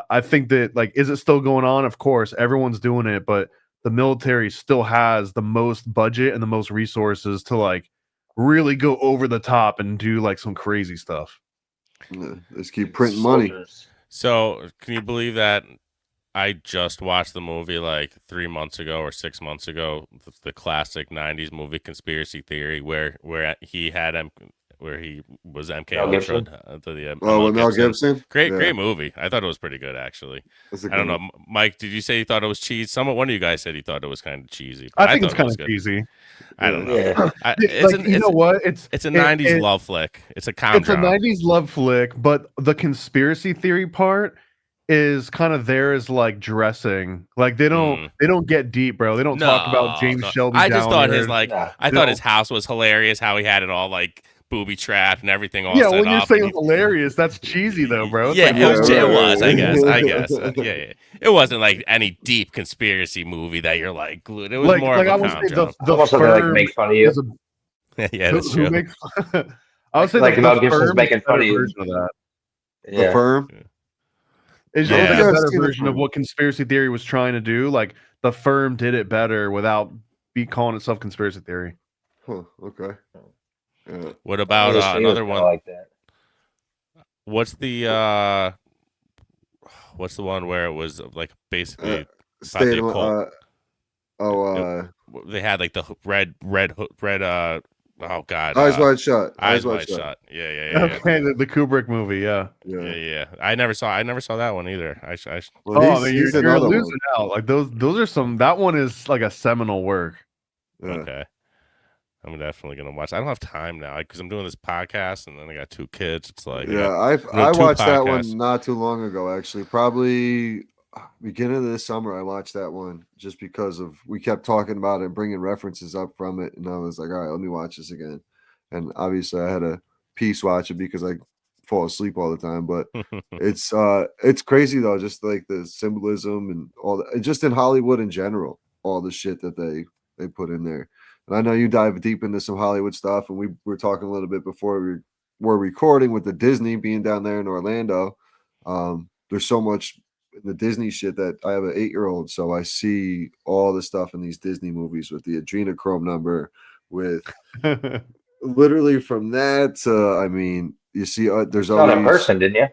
I think that, like, is it still going on? Of course, everyone's doing it, but the military still has the most budget and the most resources to, like, really go over the top and do, like, some crazy stuff. Let's keep printing money. so can you believe that I just watched the movie like 3 months ago or 6 months ago, the classic 90s movie Conspiracy Theory, where he had where he was MK Mel Ultra. Gibson? Mel Gibson? Great Yeah. movie. I thought it was pretty good, actually. That's a I don't good know, Mike. Did you say you thought it was cheesy? One of you guys said he thought it was kind of cheesy. I think it's thought it kind was of good. cheesy. I don't know. Yeah. You know what? It's a 90s love flick. It's a com It's a 90s love flick, but the conspiracy theory part is kind of there as like dressing. Like they don't get deep, bro. They don't talk about James Shelby. I just thought his Nah. I thought his house was hilarious. How he had it all like booby trapped and everything all yeah, set when you're up. saying hilarious, that's cheesy though, bro. It's Yeah, like, it was. I right. guess. Yeah. It wasn't like any deep conspiracy movie that you're like glued. It was like more I of a would com say joke. the Almost something like firm make fun of you. is Yeah, who, that's who true. makes I would say Like the Mel Gibson's firm is making a better fun of you. version of that. The Yeah. Firm. It's Yeah. like Yeah, a I've better seen The version of Firm. what conspiracy theory was trying to do. Like the firm did it better without calling itself conspiracy theory. Huh, okay. Yeah. What about Industry was another kinda one? like that. What's the one where it was like basically about the Staying, occult? oh, They had like the red Oh God, Eyes Wide Shut. Eyes Wide Shut. Yeah. Okay, the Kubrick movie, yeah. Yeah. I never saw that one either. Well, Oh, man, he's you're another losing one. out. Like those are some. That one is like a seminal work. Yeah. Okay. I'm definitely gonna watch. I don't have time now because I'm doing this podcast and then I got 2 kids. It's like Yeah, I'm I doing 2 watched that podcasts. one not too long ago, actually. Probably beginning of this summer, I watched that one just because of we kept talking about it and bringing references up from it, and I was like, all right, let me watch this again. And obviously, I had to piece watch it because I fall asleep all the time. But it's crazy though, just like the symbolism and all that, just in Hollywood in general, all the shit that they put in there. And I know you dive deep into some Hollywood stuff, and we were talking a little bit before we were recording with the Disney being down there in Orlando. There's so much in the Disney shit that I have an 8-year-old, so I see all the stuff in these Disney movies with the adrenochrome number, with literally from that to, I mean, you see, there's Not always in person, didn't you?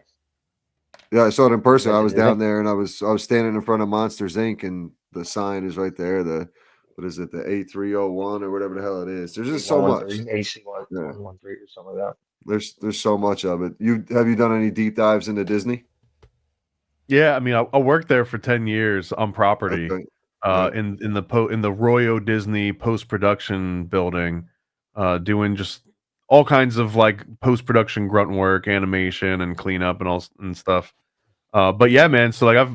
Yeah, I saw it in person. went I to was Disney? down there, and I was standing in front of Monsters Inc. and the sign is right there. The what is it? The 8301 or whatever the hell it is. There's just so much. 113, AC113 Yeah. or something like that. There's so much of it. Have you done any deep dives into Disney? Yeah, I mean, I worked there for 10 years on property, Okay. Right. in the Royo Disney post production building, doing just all kinds of like post production grunt work, animation, and cleanup and all and stuff. But yeah, man. So like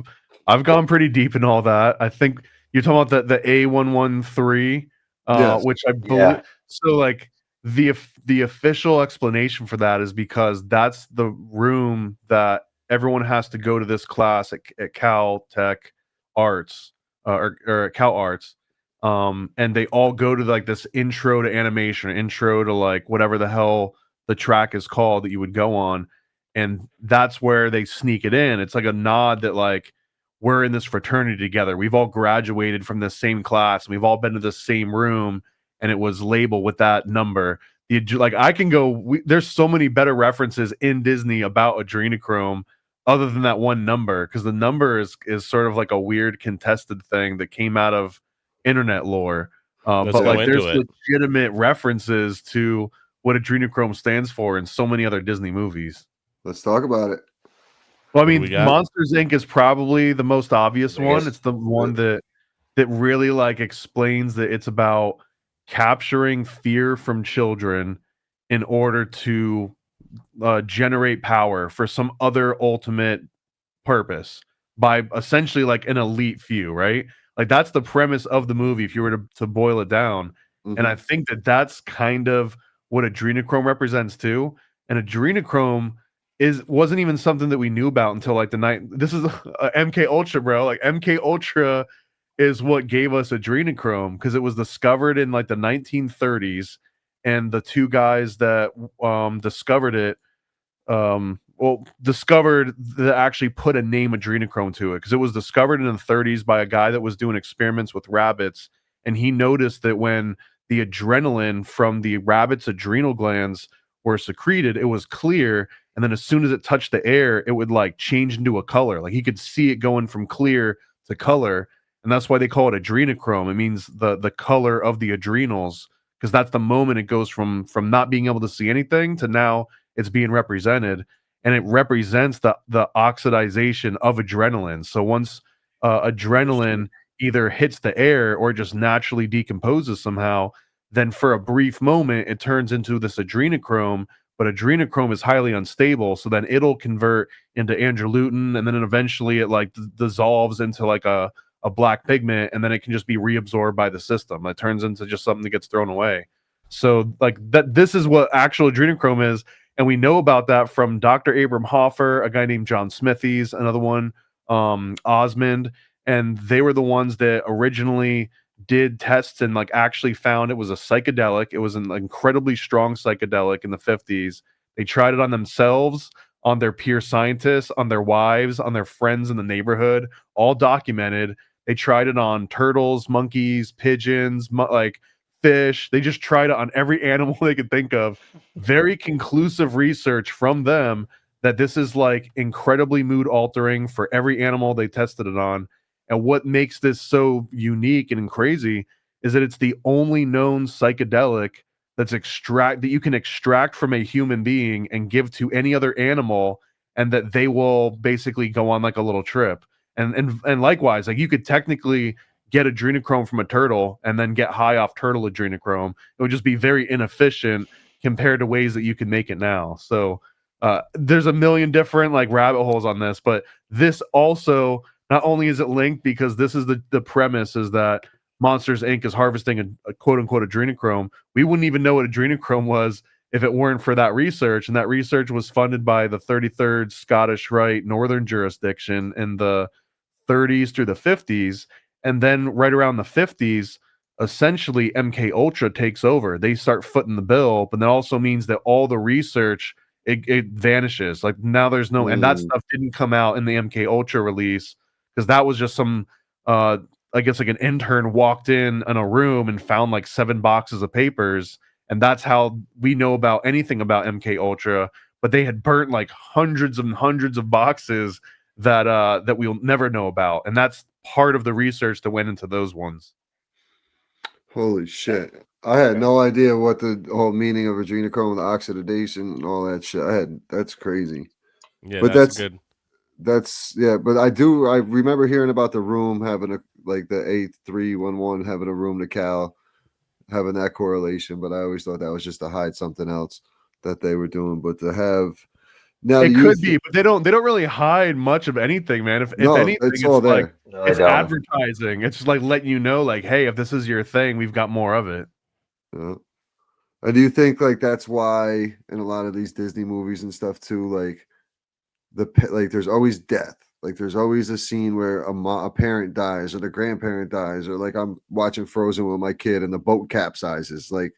I've gone pretty deep in all that. I think you're talking about the A113, Yes. which I believe. Yeah. So like the official explanation for that is because that's the room that everyone has to go to this class at Cal Tech Arts, or at Cal Arts, and they all go to like this intro to animation, intro to like whatever the hell the track is called that you would go on, and that's where they sneak it in. It's like a nod that like we're in this fraternity together. We've all graduated from the same class, and we've all been to the same room, and it was labeled with that number. Like I can go. There's so many better references in Disney about adrenochrome other than that one number, because the number is sort of like a weird contested thing that came out of internet lore. Let's But go like there's into it. legitimate references to what adrenochrome stands for in so many other Disney movies. Let's talk about it. Well, I What do we mean, got? Monsters Inc. is probably the most obvious one. Biggest. It's the one that really like explains that it's about capturing fear from children in order to generate power for some other ultimate purpose by essentially like an elite few, right? Like that's the premise of the movie if you were to boil it down. Mhm. And I think that that's kind of what adrenochrome represents too. And adrenochrome wasn't even something that we knew about until like the night. This is MK Ultra, bro. Like MK Ultra is what gave us adrenochrome because it was discovered in like the 1930s, and the 2 guys that discovered it discovered that actually put a name adrenochrome to it, because it was discovered in the 30s by a guy that was doing experiments with rabbits, and he noticed that when the adrenaline from the rabbits' adrenal glands were secreted, it was clear, and then as soon as it touched the air, it would like change into a color. Like he could see it going from clear to color, and that's why they call it adrenochrome. It means the color of the adrenals, because that's the moment it goes from not being able to see anything to now it's being represented, and it represents the oxidization of adrenaline. So once adrenaline either hits the air or just naturally decomposes somehow, then for a brief moment it turns into this adrenochrome. But adrenochrome is highly unstable, so then it'll convert into androlytin, and then eventually it like dissolves into like a black pigment, and then it can just be reabsorbed by the system. It turns into just something that gets thrown away. So like that, this is what actual adrenochrome is. And we know about that from Dr. Abram Hoffer, a guy named John Smithies, another one, Osmond, and they were the ones that originally did tests and like actually found it was a psychedelic. It was an incredibly strong psychedelic in the 50s. They tried it on themselves, on their peer scientists, on their wives, on their friends in the neighborhood, all documented. They tried it on turtles, monkeys, pigeons, like fish. They just tried it on every animal they could think of. Very conclusive research from them that this is like incredibly mood altering for every animal they tested it on. And what makes this so unique and crazy is that it's the only known psychedelic that you can extract from a human being and give to any other animal, and that they will basically go on like a little trip. And likewise, like you could technically get adrenochrome from a turtle and then get high off turtle adrenochrome. It would just be very inefficient compared to ways that you can make it now. So there's a million different like rabbit holes on this, but this also, not only is it linked because this is the premise is that Monsters Inc. is harvesting a quote unquote adrenochrome. We wouldn't even know what adrenochrome was if it weren't for that research. And that research was funded by the 33rd Scottish Rite Northern Jurisdiction in the 30s through the 50s. And then right around the 50s, essentially MK Ultra takes over. They start footing the bill, but that also means that all the research it vanishes. Like now there's no, and that stuff didn't come out in the MK Ultra release because that was just some I guess like an intern walked in a room and found like 7 boxes of papers, and that's how we know about anything about MK Ultra. But they had burnt like hundreds and hundreds of boxes that we'll never know about, and that's part of the research that went into those ones. Holy shit. I had no idea what the whole meaning of adrenochrome, the oxidation, and all that shit. That's crazy. Yeah, But that's good. But I remember hearing about the room having the A311 having a room to Cal, having that correlation, but I always thought that was just to hide something else that they were doing. But to have now it could be, but they don't really hide much of anything, man. If anything, it's all there. like it's advertising. It's just like letting you know, like, hey, if this is your thing, we've got more of it. And do you think like that's why in a lot of these Disney movies and stuff too, like there's always death, like there's always a scene where a parent dies or the grandparent dies, or like I'm watching Frozen with my kid and the boat capsizes. Like,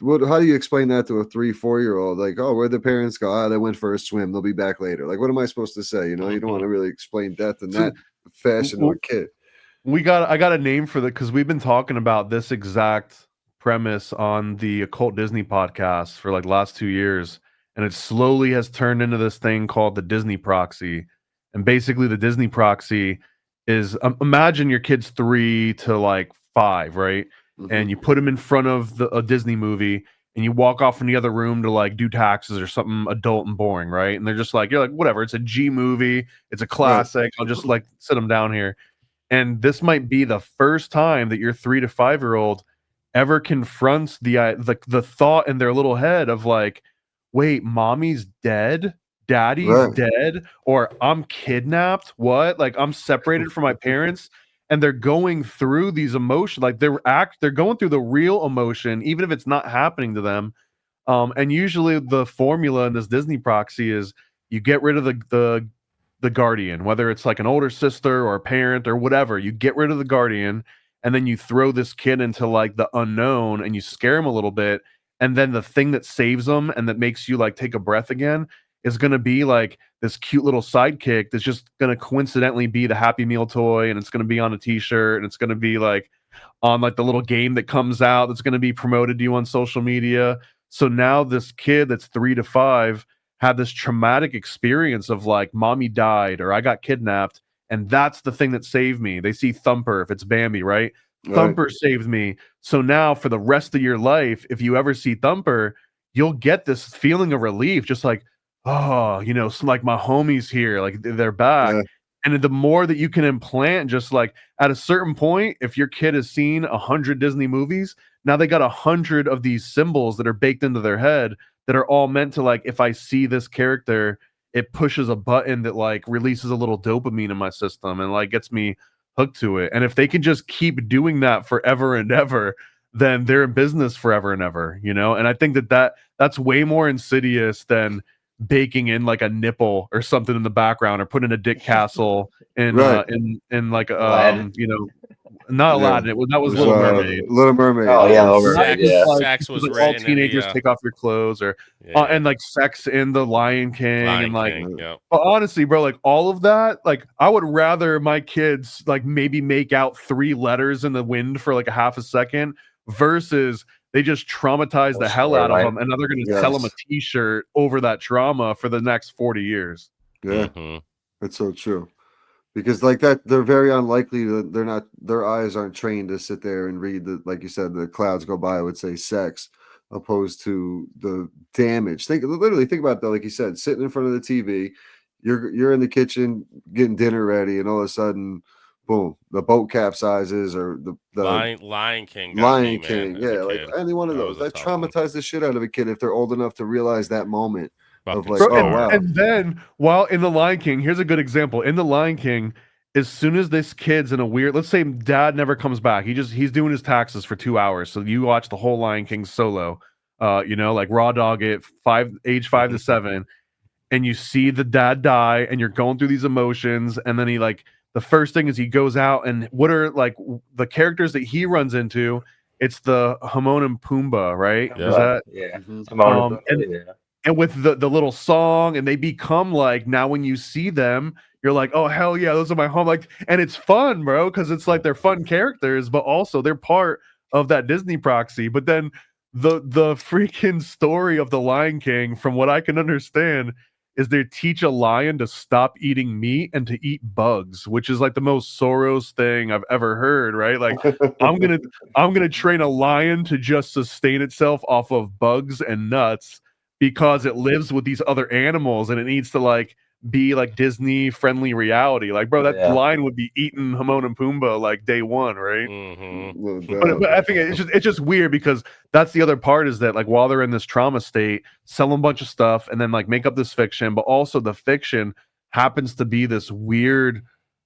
how do you explain that to a 3-4 year old? Like, oh, where'd the parents go? Oh, they went for a swim, they'll be back later. Like, what am I supposed to say? You don't want to really explain death in that fashion to a kid. I got a name for because we've been talking about this exact premise on the Occult Disney podcast for like the last 2 years, and it slowly has turned into this thing called the Disney proxy. And basically the Disney proxy is imagine your kid's 3 to like 5, right? And you put them in front of a Disney movie and you walk off in the other room to like do taxes or something adult and boring, right? And they're just like, you're like, whatever, it's a G movie, it's a classic, I'll just like sit them down here. And this might be the first time that your 3 to 5 year old ever confronts the thought in their little head of like, wait, mommy's dead, daddy's dead, or I'm kidnapped. What? Like I'm separated from my parents. And they're going through these emotions, like they're going through the real emotion, even if it's not happening to them. And usually the formula in this Disney proxy is you get rid of the guardian, whether it's like an older sister or a parent or whatever. You get rid of the guardian, and then you throw this kid into like the unknown, and you scare him a little bit. And then the thing that saves them and that makes you like take a breath again is going to be like this cute little sidekick that's just going to coincidentally be the Happy Meal toy, and it's going to be on a t-shirt, and it's going to be like on like the little game that comes out that's going to be promoted to you on social media. So now this kid that's 3 to 5 had this traumatic experience of like mommy died or I got kidnapped, and that's the thing that saved me. They see Thumper, if it's Bambi, right? Thumper saved me. So now for the rest of your life, if you ever see Thumper, you'll get this feeling of relief, just like, oh, you know, like my homies here, like they're back. And the more that you can implant, just like at a certain point, if your kid has seen 100 Disney movies, now they got 100 of these symbols that are baked into their head that are all meant to like, if I see this character, it pushes a button that like releases a little dopamine in my system and like gets me hooked to it. And if they can just keep doing that forever and ever, then they're in business forever and ever, you know? And I think that's way more insidious than baking in like a nipple or something in the background, or putting a Dick Castle in like you know, not Aladdin. That was Little Mermaid. Little Mermaid. Oh yeah, Little Mermaid. Yeah. Sex was like all teenagers take off your clothes, or and like sex in the Lion King, and like. But honestly, bro, like all of that, like I would rather my kids like maybe make out 3 letters in the wind for like a half a second versus they just traumatize the hell out of them, and now they're going to sell them a t-shirt over that trauma for the next 40 years. Yeah, that's so true. Because like that, they're very unlikely that their eyes aren't trained to sit there and read the, like you said, the clouds go by would say sex. opposed to the damage. Literally think about that. Like you said, sitting in front of the TV, you're in the kitchen getting dinner ready, and all of a sudden, boom, the boat capsizes, or the Lion King got Lion me, King, man, as a yeah, like kid. any one of That those was a that tough one. traumatized the shit out of a kid if they're old enough to realize that moment of Fucking like, Bro, oh Scar. wow, and then while in the Lion King, here's a good example. In the Lion King, as soon as this kid's in a weird, let's say dad never comes back, he's doing his taxes for 2 hours. So you watch the whole Lion King solo, like raw dog it age 5 to 7, and you see the dad die, and you're going through these emotions, and then the first thing is he goes out, and what are like the characters that he runs into? It's the Hamon and Pumbaa, right? Yeah. Is that Yeah. Mhm. Timon and and Pumbaa, yeah. and with the little song, and they become like, now when you see them, you're like, oh hell yeah, those are my home, like, and it's fun, bro, because it's like they're fun characters, but also they're part of that Disney proxy. But then the freaking story of the Lion King, from what I can understand, is they teach a lion to stop eating meat and to eat bugs, which is like the most Soros thing I've ever heard, right? Like, i'm gonna I'm gonna train a lion to just sustain itself off of bugs and nuts because it lives with these other animals, and it needs to like be like Disney friendly reality. Like, bro, that Yeah. lion would be eating Hamon and Pumbaa like day one, right? Mm-hmm. no But, doubt. but I think it's just weird, because that's the other part, is that like while they're in this trauma state, sell a bunch of stuff and then like make up this fiction, but also the fiction happens to be this weird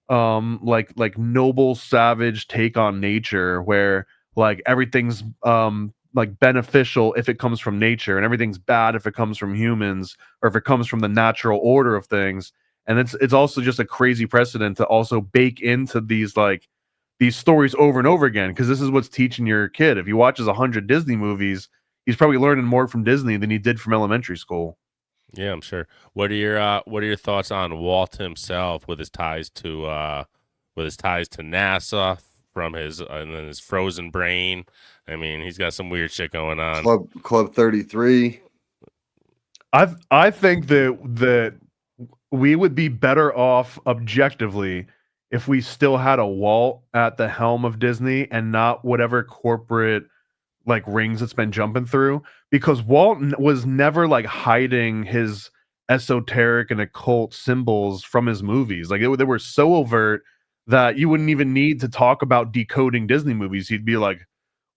like noble savage take on nature, where like everything's like beneficial if it comes from nature, and everything's bad if it comes from humans, or if it comes from the natural order of things. And it's also just a crazy precedent to also bake into these stories over and over again, because this is what's teaching your kid. If he watches 100 Disney movies, he's probably learning more from Disney than he did from elementary school. Yeah, I'm sure. What are your thoughts on Walt himself with his ties to NASA from his and then his frozen brain? I mean, he's got some weird shit going on. Club 33. I think that we would be better off objectively if we still had a Walt at the helm of Disney, and not whatever corporate like rings it's been jumping through, because Walt was never like hiding his esoteric and occult symbols from his movies. Like they were so overt that you wouldn't even need to talk about decoding Disney movies. He'd be like,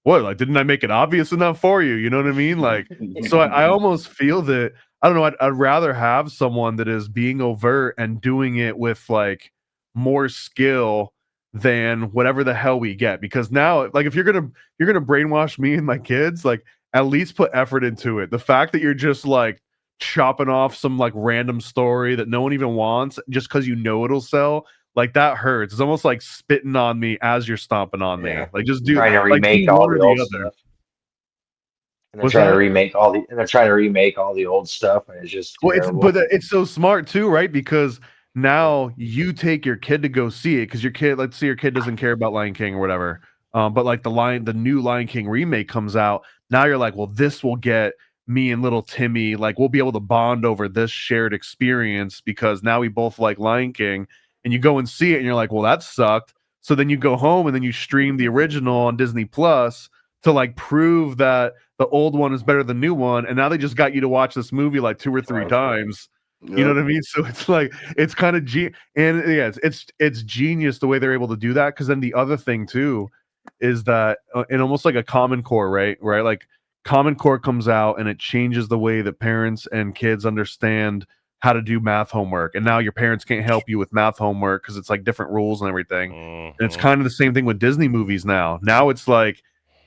what, like, didn't I make it obvious enough for you? You know what I mean? Like, so I almost feel that, I don't know, I'd rather have someone that is being overt and doing it with like more skill than whatever the hell we get. Because now, like, if you're gonna brainwash me and my kids, like, at least put effort into it. The fact that you're just like chopping off some like random story that no one even wants just because you know it'll sell, like, that hurts. It's almost like spitting on me as you're stomping on me. Yeah. Like, just do Trying to like do remake all one or the the old other. stuff. And What's that? they're trying to remake all the old stuff, and it's just Well, terrible. it's so smart too, right? Because now you take your kid to go see it, because your kid, let's say your kid doesn't care about Lion King or whatever. But like the new Lion King remake comes out. Now you're like, well, this will get me and little Timmy, like, we'll be able to bond over this shared experience because now we both like Lion King. And you go and see it, and you're like, well, that sucked. So then you go home and then you stream the original on Disney Plus to like prove that the old one is better than the new one, and now they just got you to watch this movie like 2 or 3 times. You know what I mean? So it's like, it's kind of and yeah, it's genius the way they're able to do that. Because then the other thing too is that in almost like a Common Core, right? Like, Common Core comes out and it changes the way that parents and kids understand how to do math homework. And now your parents can't help you with math homework because it's like different rules and everything. And it's kind of the same thing with Disney movies now. Now it's like,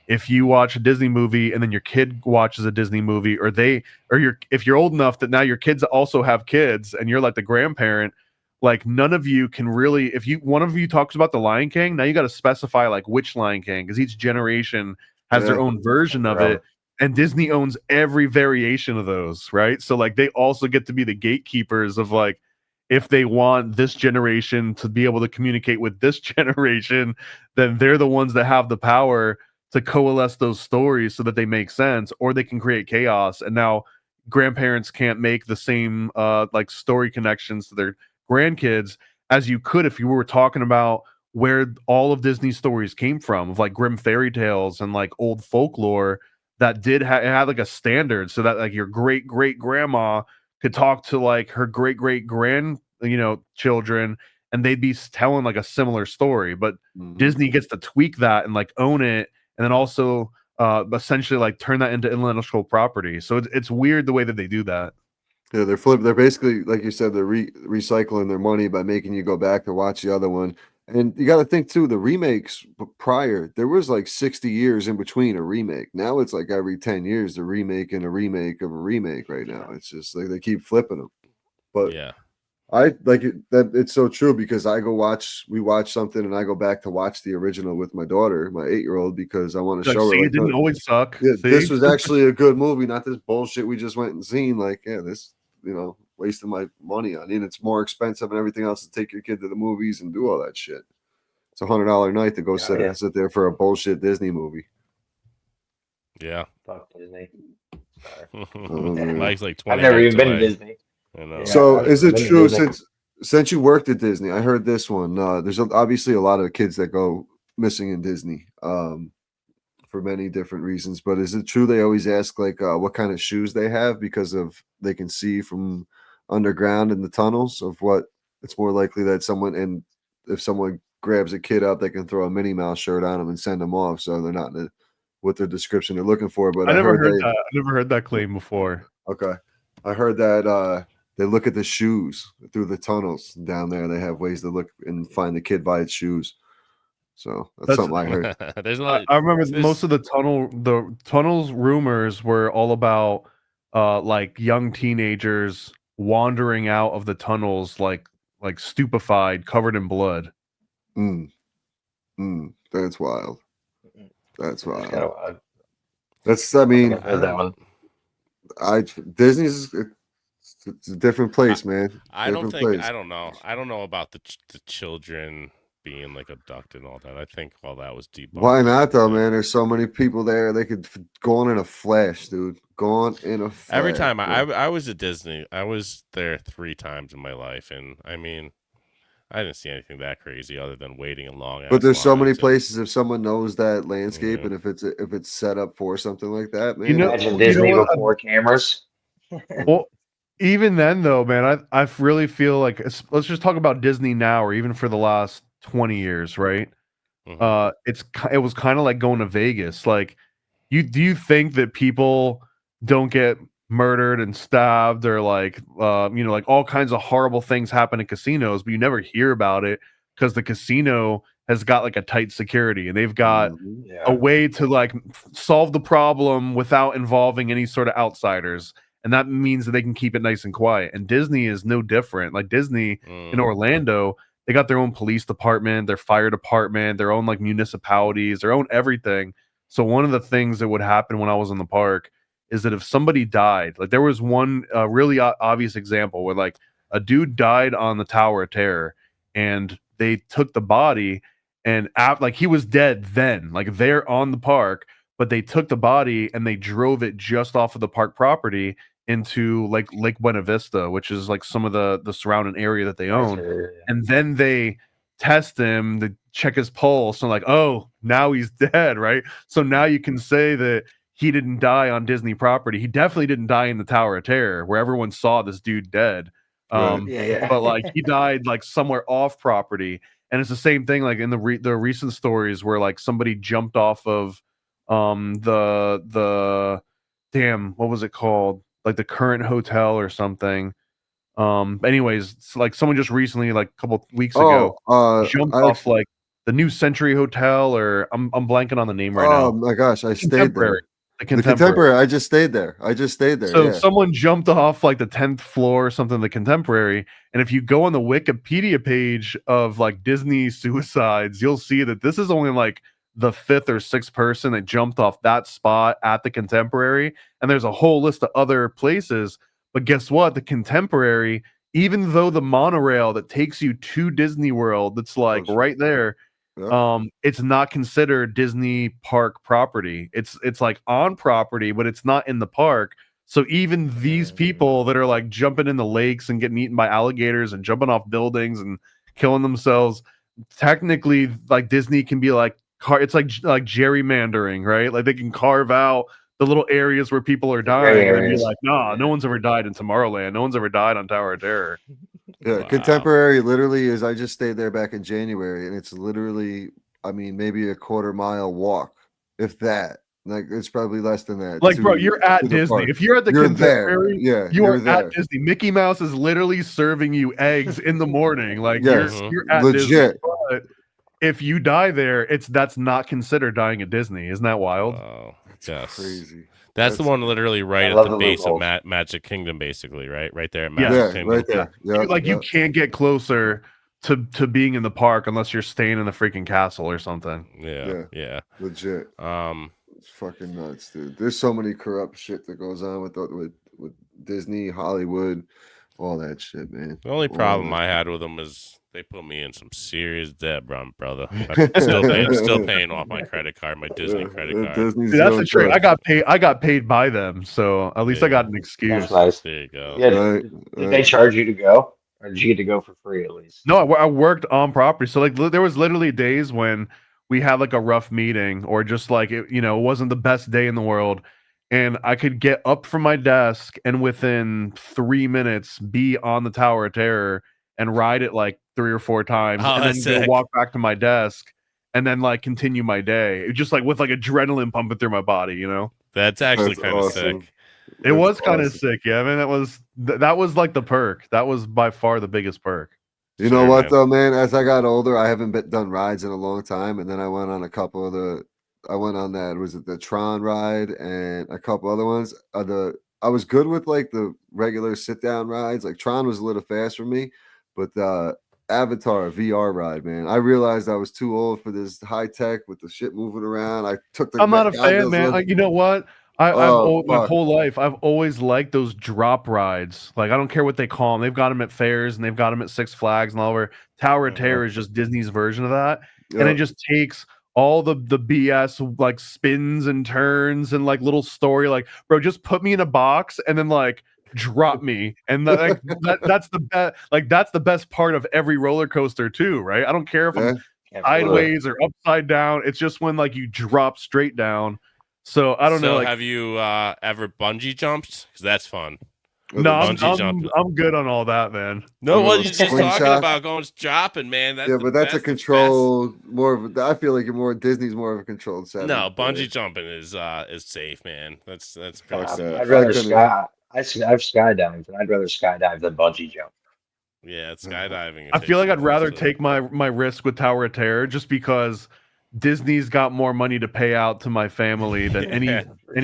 if you watch a Disney movie and then your kid watches a Disney movie, if you're old enough that now your kids also have kids and you're like the grandparent, like, none of you can really, if one of you talks about the Lion King, now you got to specify like which Lion King, because each generation has their own version of it. And Disney owns every variation of those, right? So like, they also get to be the gatekeepers of like, if they want this generation to be able to communicate with this generation, then they're the ones that have the power to coalesce those stories so that they make sense, or they can create chaos. And now grandparents can't make the same like story connections to their grandkids as you could if you were talking about where all of Disney's stories came from, of like Grimm fairy tales and like old folklore. that did it had like a standard, so that like your great great grandma could talk to like her great great grand children, and they'd be telling like a similar story. But Mhm. Disney gets to tweak that and like own it, and then also essentially like turn that into intellectual property. So it's weird the way that they do that. Yeah, they're basically like you said, they're recycling their money by making you go back to watch the other one. And you got to think too, the remakes prior, there was like 60 years in between a remake. Now it's like every 10 years, they're remaking a remake of a remake right now. It's just like they keep flipping them. But Yeah. I like it that it's so true because we watch something and I go back to watch the original with my daughter, my 8-year-old, because I want to Like, show her see, like it didn't always suck. yeah, See? this was actually a good movie, not this bullshit we just went and seen. Like, yeah, this, wasting my money on it. And it's more expensive and everything else to take your kid to the movies and do all that shit. It's $100 a night to go sit there for a bullshit Disney movie. Yeah. Fuck Disney. Sorry. Mike's like 20 I've never even minutes been to away. Disney. I know. Yeah. So I've is it been to true Disney. since you worked at Disney? I heard this one. There's obviously a lot of kids that go missing in Disney for many different reasons. But is it true they always ask like what kind of shoes they have because of they can see from underground in the tunnels of what it's more likely that if someone grabs a kid up, they can throw a Minnie Mouse shirt on them and send them off, so they're not what their description they're looking for. But I never heard they, that. I never heard that claim before. Okay. I heard that they look at the shoes through the tunnels down there. They have ways to look and find the kid by its shoes. So that's something I heard. There's a lot. I remember there's- most of the tunnels rumors were all about like young teenagers wandering out of the tunnels like stupefied, covered in blood. That's wild. That's That's wild. kind of odd. I mean, I've heard that one. Disney's it's a different place, man. I don't Different think. place. I don't know. I don't know about the children being like abducted and all that. I think all that was debunked. Why not though, man? There's so many people there. They could gone in a flash, dude. Gone in a flash. Every time bro. I was at Disney, I was there 3 times in my life, and I mean, I didn't see anything that crazy other than waiting in long. But there's so many lines and- places. If someone knows that landscape, Yeah. and if it's set up for something like that, man. Imagine Disney what? before cameras. Well, even then though, man, I really feel like let's just talk about Disney now, or even for the last 20 years, right? Mhm. It was kind of like going to Vegas. Like, do you think that people don't get murdered and stabbed or like like all kinds of horrible things happen in casinos, but you never hear about it because the casino has got like a tight security and they've got Yeah. a way to like solve the problem without involving any sort of outsiders. And that means that they can keep it nice and quiet. And Disney is no different. Like Disney in Orlando, they got their own police department, their fire department, their own like municipalities, their own everything. So one of the things that would happen when I was in the park is that if somebody died, like there was one really obvious example where like a dude died on the Tower of Terror and they took the body and like he was dead then, like they're on the park, but they took the body and they drove it just off of the park property into like Lake Buena Vista, which is like some of the surrounding area that they own. And then they test him to check his pulse and like, oh, now he's dead, right? So now you can say that he didn't die on Disney property. He definitely didn't die in the Tower of Terror where everyone saw this dude dead. Right. Yeah. But like he died like somewhere off property. And it's the same thing like in the recent stories where like somebody jumped off of the damn, what was it called? Like the Current Hotel or something. Anyways, it's like someone just recently, like a couple weeks ago, jumped off like the New Century Hotel, or I'm blanking on the name right now. Oh my gosh, I stayed there. The The Contemporary. I just stayed there. So Yeah. someone jumped off like the 10th floor or something, the Contemporary. And if you go on the Wikipedia page of like Disney suicides, you'll see that this is only like the 5th or 6th person that jumped off that spot at the Contemporary. And there's a whole list of other places. But guess what? The Contemporary, even though the monorail that takes you to Disney World, that's like right there, Yeah. it's not considered Disney park property. It's like on property, but it's not in the park. So even these people that are like jumping in the lakes and getting eaten by alligators and jumping off buildings and killing themselves, technically like Disney can be like it's like gerrymandering, right? Like they can carve out the little areas where people are gray dying, and then be areas. like, "Nah, no one's ever died in Tomorrowland. No one's ever died on Tower of Terror." Yeah, Wow. Contemporary literally is. I just stayed there back in January, and it's literally, I mean, maybe a quarter-mile walk, if that. Like it's probably less than that. Like, bro, to- you're to at the Disney. park. If you're at the You're there. Contemporary, Yeah, you are you're there. at Disney. Mickey Mouse is literally serving you eggs in the morning. Like Yes, you're at Disney. legit. But if you die there, that's not considered dying at Disney. Isn't that wild? Oh, It's yes. crazy. That's the That's- one literally right I at love the the base of loopholes. Magic Kingdom, basically, right? Right there at Yeah. Magic Yeah, Kingdom. right there. Yeah, You can't get closer to being in the park unless you're staying in the freaking castle or something. Yeah. legit. Um, It's fucking nuts, dude. There's so many corrupt shit that goes on with Disney, Hollywood, all that shit, man. the only All problem that I had with them is they put me in some serious debt, brother. I'm still paying off my credit card, my Disney credit card. Disney's See, that's doing the trick. good. I got paid by them, so at least I got an excuse. That's nice. There you go. Yeah, Right, did they charge you to go, or did you get to go for free at least? No, I worked on property, so like there was literally days when we had like a rough meeting, or just like it wasn't the best day in the world, and I could get up from my desk and within 3 minutes be on the Tower of Terror and ride it like 3 or 4 times, Oh, and then that's go sick. walk back to my desk and then like continue my day, just like with like adrenaline pumping through my body, That's actually That's kind of awesome. sick. It That's was kind of awesome. sick. Yeah, I mean, that was like the perk. That was by far the biggest perk. You know Sure, what man. though, man? As I got older, I haven't done rides in a long time, and then I went on a couple of I went on that. Was it the Tron ride and a couple other ones? I was good with like the regular sit down rides. Like Tron was a little fast for me, but Avatar VR ride, man. I realized I was too old for this high tech with the shit moving around. I took the. I'm not a fan, gondolas man. off. Like, you know what? My fuck. whole life, I've always liked those drop rides. Like, I don't care what they call them. They've got them at fairs and they've got them at Six Flags and all over. Tower of Terror is just Disney's version of that, and Yeah. it just takes all the BS like spins and turns and like little story. Like, bro, just put me in a box and then like drop me, and that's the best. Like, that's the best part of every roller coaster too, right? I don't care if I'm Yeah. sideways or upside down. It's just when like you drop straight down. So I don't know. Like, have you ever bungee jumped? Because that's fun. no, bungee jumping. I'm good on all that, man. No, Or what a you're just talking slingshot. about going dropping, man. That's Yeah, the but that's a best, the controlled more of. I feel like you're more Disney's more of a controlled best. setting. No, but- bungee jumping is safe, man. That's pretty Fuck safe. that. I'd rather I couldn't- I've skydived, and I'd rather skydive than bungee jump. Yeah, it's skydiving. I feel like I'd rather take. take my risk with Tower of Terror just because Disney's got more money to pay out to my family than any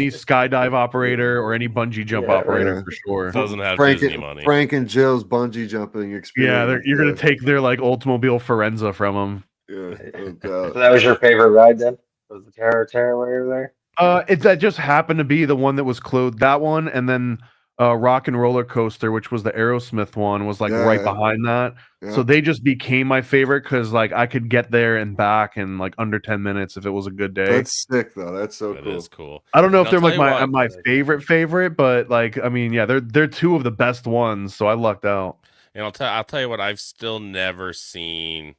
skydive operator or any bungee jump Yeah, operator right. for sure. Doesn't have Frank, Disney money. Frank and Jill's bungee jumping experience. Yeah, you're gonna take their like Oldsmobile Forenza from them. Yeah, no So doubt. that was your favorite ride then? Was the Tower of Terror while you were there? That just happened to be the one that was closed. That one, and then Rock and Roller Coaster, which was the Aerosmith one, was like right Yeah. behind that. Yeah. So they just became my favorite because like I could get there and back in like under 10 minutes if it was a good day. That's sick though. That's so That cool. is cool. I don't know if And they're I'll like tell you my what. favorite, but like I mean, yeah, they're two of the best ones. So I lucked out. And I'll tell you what. I've still never seen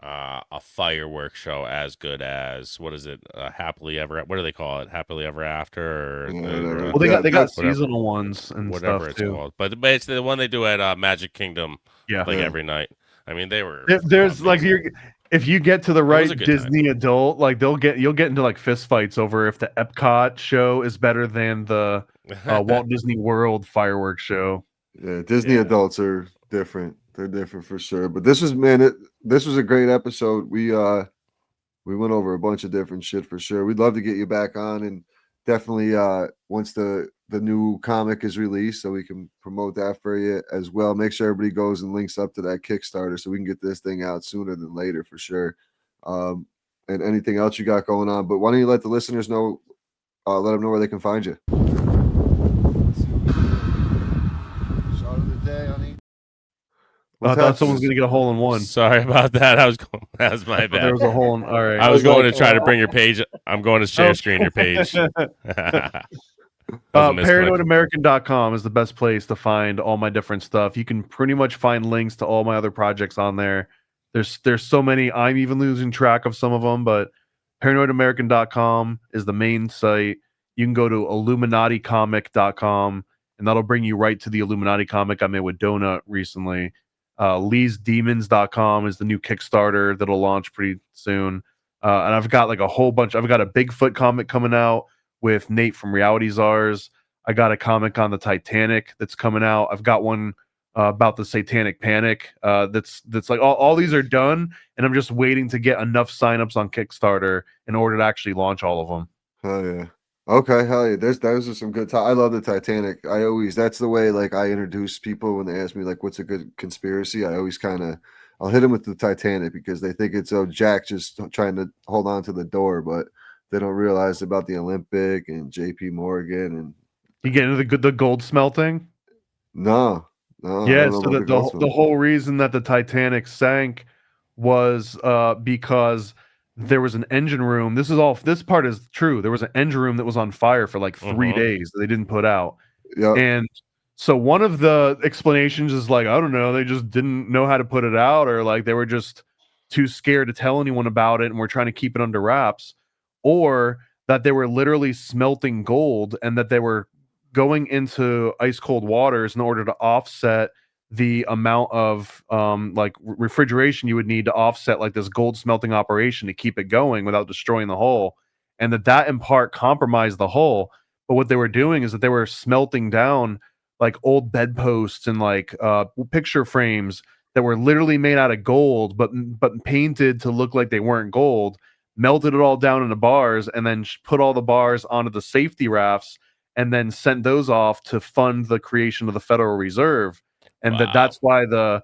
a fireworks show as good as what is it? Happily Ever. What do they call it? Happily Ever After. Or, Yeah, or, Well, they got whatever. seasonal ones and whatever stuff it's too. called. But it's the one they do at Magic Kingdom, Yeah, like Yeah. every night. I mean, they were. there's like amazing. if you get to the was right a good Disney adult, like you'll get into like fist fights over if the Epcot show is better than the Walt Disney World fireworks show. Yeah, Disney Yeah. adults are different. They're different for sure. But this was this was a great episode. We went over a bunch of different shit for sure. We'd love to get you back on, and definitely once the new comic is released, so we can promote that for you as well. Make sure everybody goes and links up to that Kickstarter so we can get this thing out sooner than later for sure. And anything else you got going on. But why don't you let the listeners know, let them know where they can find you. Shot of the day, honey. I thought someone was gonna get a hole in one. Sorry about that. That was my There bad. was a hole in. All right. I was was like, going to try to bring your page. I'm going to share screen your page. ParanoidAmerican.com is the best place to find all my different stuff. You can pretty much find links to all my other projects on there. There's so many. I'm even losing track of some of them, but ParanoidAmerican.com is the main site. you can go to illuminaticomic.com, and that'll bring you right to the Illuminati comic I made with Donut recently. Lee'sDemons.com is the new Kickstarter that'll launch pretty soon. And I've got like a whole bunch. I've got a Bigfoot comic coming out with Nate from Reality Czars. I got a comic on the Titanic that's coming out. I've got one about the Satanic Panic. That's like all these are done, and I'm just waiting to get enough signups on Kickstarter in order to actually launch all of them. Hell yeah. Okay, hell yeah. Those are some good. I love the Titanic. That's the way like I introduce people when they ask me like what's a good conspiracy. I always I'll hit them with the Titanic because they think it's Jack just trying to hold on to the door, but they don't realize about the Olympic and J.P. Morgan and. You get into the gold smelting? No. Yeah, so the whole reason that the Titanic sank was because there was an engine room. This part is true. There was an engine room that was on fire for like 3 days that they didn't put out. Yeah. And so one of the explanations is like, I don't know, they just didn't know how to put it out, or like they were just too scared to tell anyone about it and we're trying to keep it under wraps, or that they were literally smelting gold and that they were going into ice cold waters in order to offset the amount of refrigeration you would need to offset like this gold smelting operation to keep it going without destroying the hull, and that in part compromised the hull. But what they were doing is that they were smelting down like old bedposts and like picture frames that were literally made out of gold but painted to look like they weren't gold, melted it all down into bars, and then put all the bars onto the safety rafts, and then sent those off to fund the creation of the Federal Reserve. And that's why the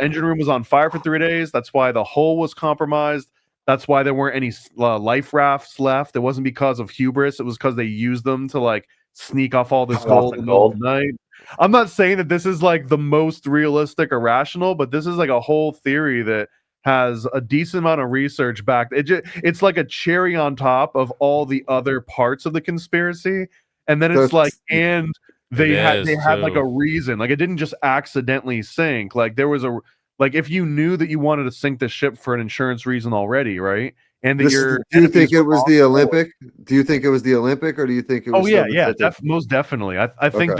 engine room was on fire for 3 days. That's why the hull was compromised. That's why there weren't any life rafts left. It wasn't because of hubris. It was because they used them to like sneak off all this gold in the middle of the night. I'm not saying that this is like the most realistic or rational, but this is like a whole theory that has a decent amount of research back. It's like a cherry on top of all the other parts of the conspiracy, and then it's like, and they had like a reason. Like it didn't just accidentally sink. Like there was if you knew that you wanted to sink the ship for an insurance reason already, right? And that do you think it was the Olympic? Do you think it was the Olympic, or do you think it was? Oh yeah, most definitely. I think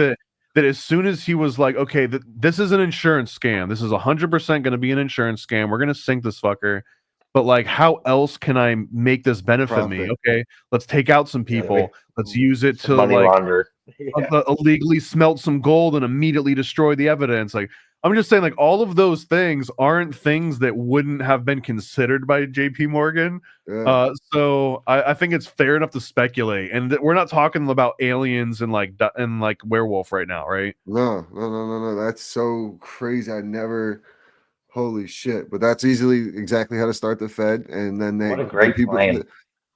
that as soon as he was like, okay, this is an insurance scam. This is 100% going to be an insurance scam. We're going to sink this fucker. But like, how else can I make this benefit me? Okay, let's take out some people. Let's use it to money like launder. illegally smelt some gold and immediately destroy the evidence. Like, I'm just saying, like, all of those things aren't things that wouldn't have been considered by J.P. Morgan. Yeah. So I think it's fair enough to speculate, and we're not talking about aliens and like werewolf right now, right? No. That's so crazy. Holy shit! But that's easily exactly how to start the Fed, and then What a great plan.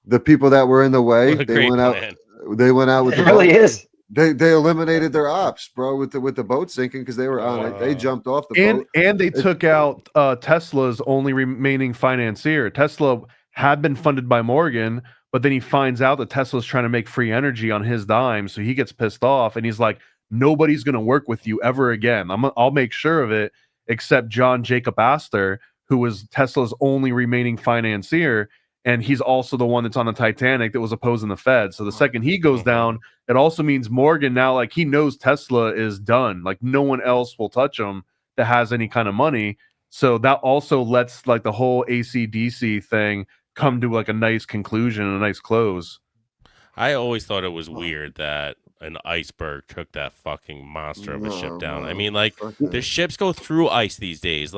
The people that were in the way, What a great plan. They went out with It really is. They eliminated their ops, bro, with the boat sinking because they were on it. They jumped off the boat. And they took out Tesla's only remaining financier. Tesla had been funded by Morgan, but then he finds out that Tesla's trying to make free energy on his dime, so he gets pissed off and he's like, nobody's going to work with you ever again. I'll make sure of it, except John Jacob Astor, who was Tesla's only remaining financier. And he's also the one that's on the Titanic that was opposing the Fed. So the second he goes down, it also means Morgan now, like, he knows Tesla is done. Like, no one else will touch him that has any kind of money. So that also lets, like, the whole AC/DC thing come to, like, a nice conclusion and a nice close. I always thought it was weird that an iceberg took that fucking monster of a ship down. I mean, like, the ships go through ice these days.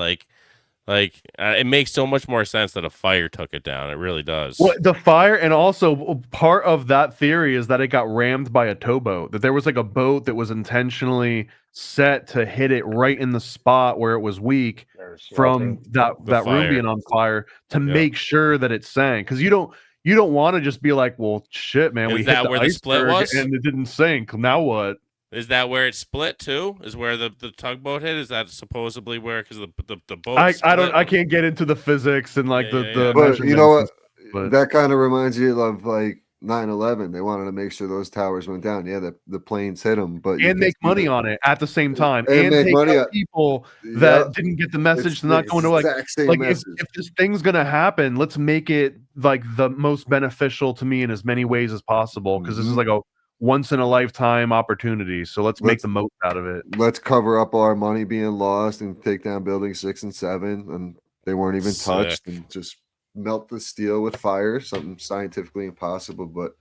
It makes so much more sense that a fire took it down. It really does. Well, the fire, and also part of that theory is that it got rammed by a towboat. That there was like a boat that was intentionally set to hit it right in the spot where it was weak from that room being on fire to make sure that it sank. Because you don't want to just be like, well, shit, man, we hit the split was and it didn't sink. Now what? Is that where it split too? Is where the tugboat hit? Is that supposedly where? Because the boat. I can't get into the physics and like the But you know what? But that kind of reminds you of like 9/11, they wanted to make sure those towers went down. Yeah, the planes hit them, but you And could make see money the- on it at the same time, and and make take money. out people Yeah, that didn't get the it's message to the not go into, like exact same if message. this thing's gonna happen, let's make it like the most beneficial to me in as many ways as possible, because this is Mhm. like a once in a lifetime opportunity. So let's make Let's the most out of it. let's cover up our money being lost and take down buildings 6 and 7, and they weren't even touched, Sick. and just melt the steel with fire. Something scientifically impossible, but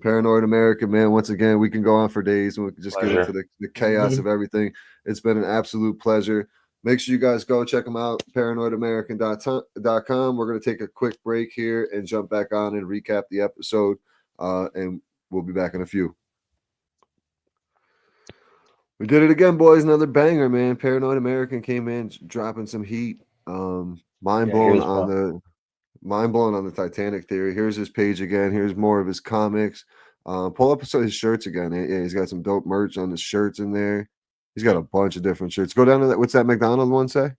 Paranoid American, man. Once again, we can go on for days and we can just get into Pleasure. the chaos of everything. It's been an absolute pleasure. Make sure you guys go check them out, paranoidamerican.com. We're going to take a quick break here and jump back on and recap the episode, and we'll be back in a few. We did it again, boys. Another banger, man. Paranoid American came in dropping some heat. Mind Yeah, he blown was on fun. the Titanic theory. Here's his page again. Here's more of his comics. Pull up some of his shirts again. Yeah, he's got some dope merch on his shirts in there. He's got a bunch of different shirts. Go down to that. What's that McDonald one say?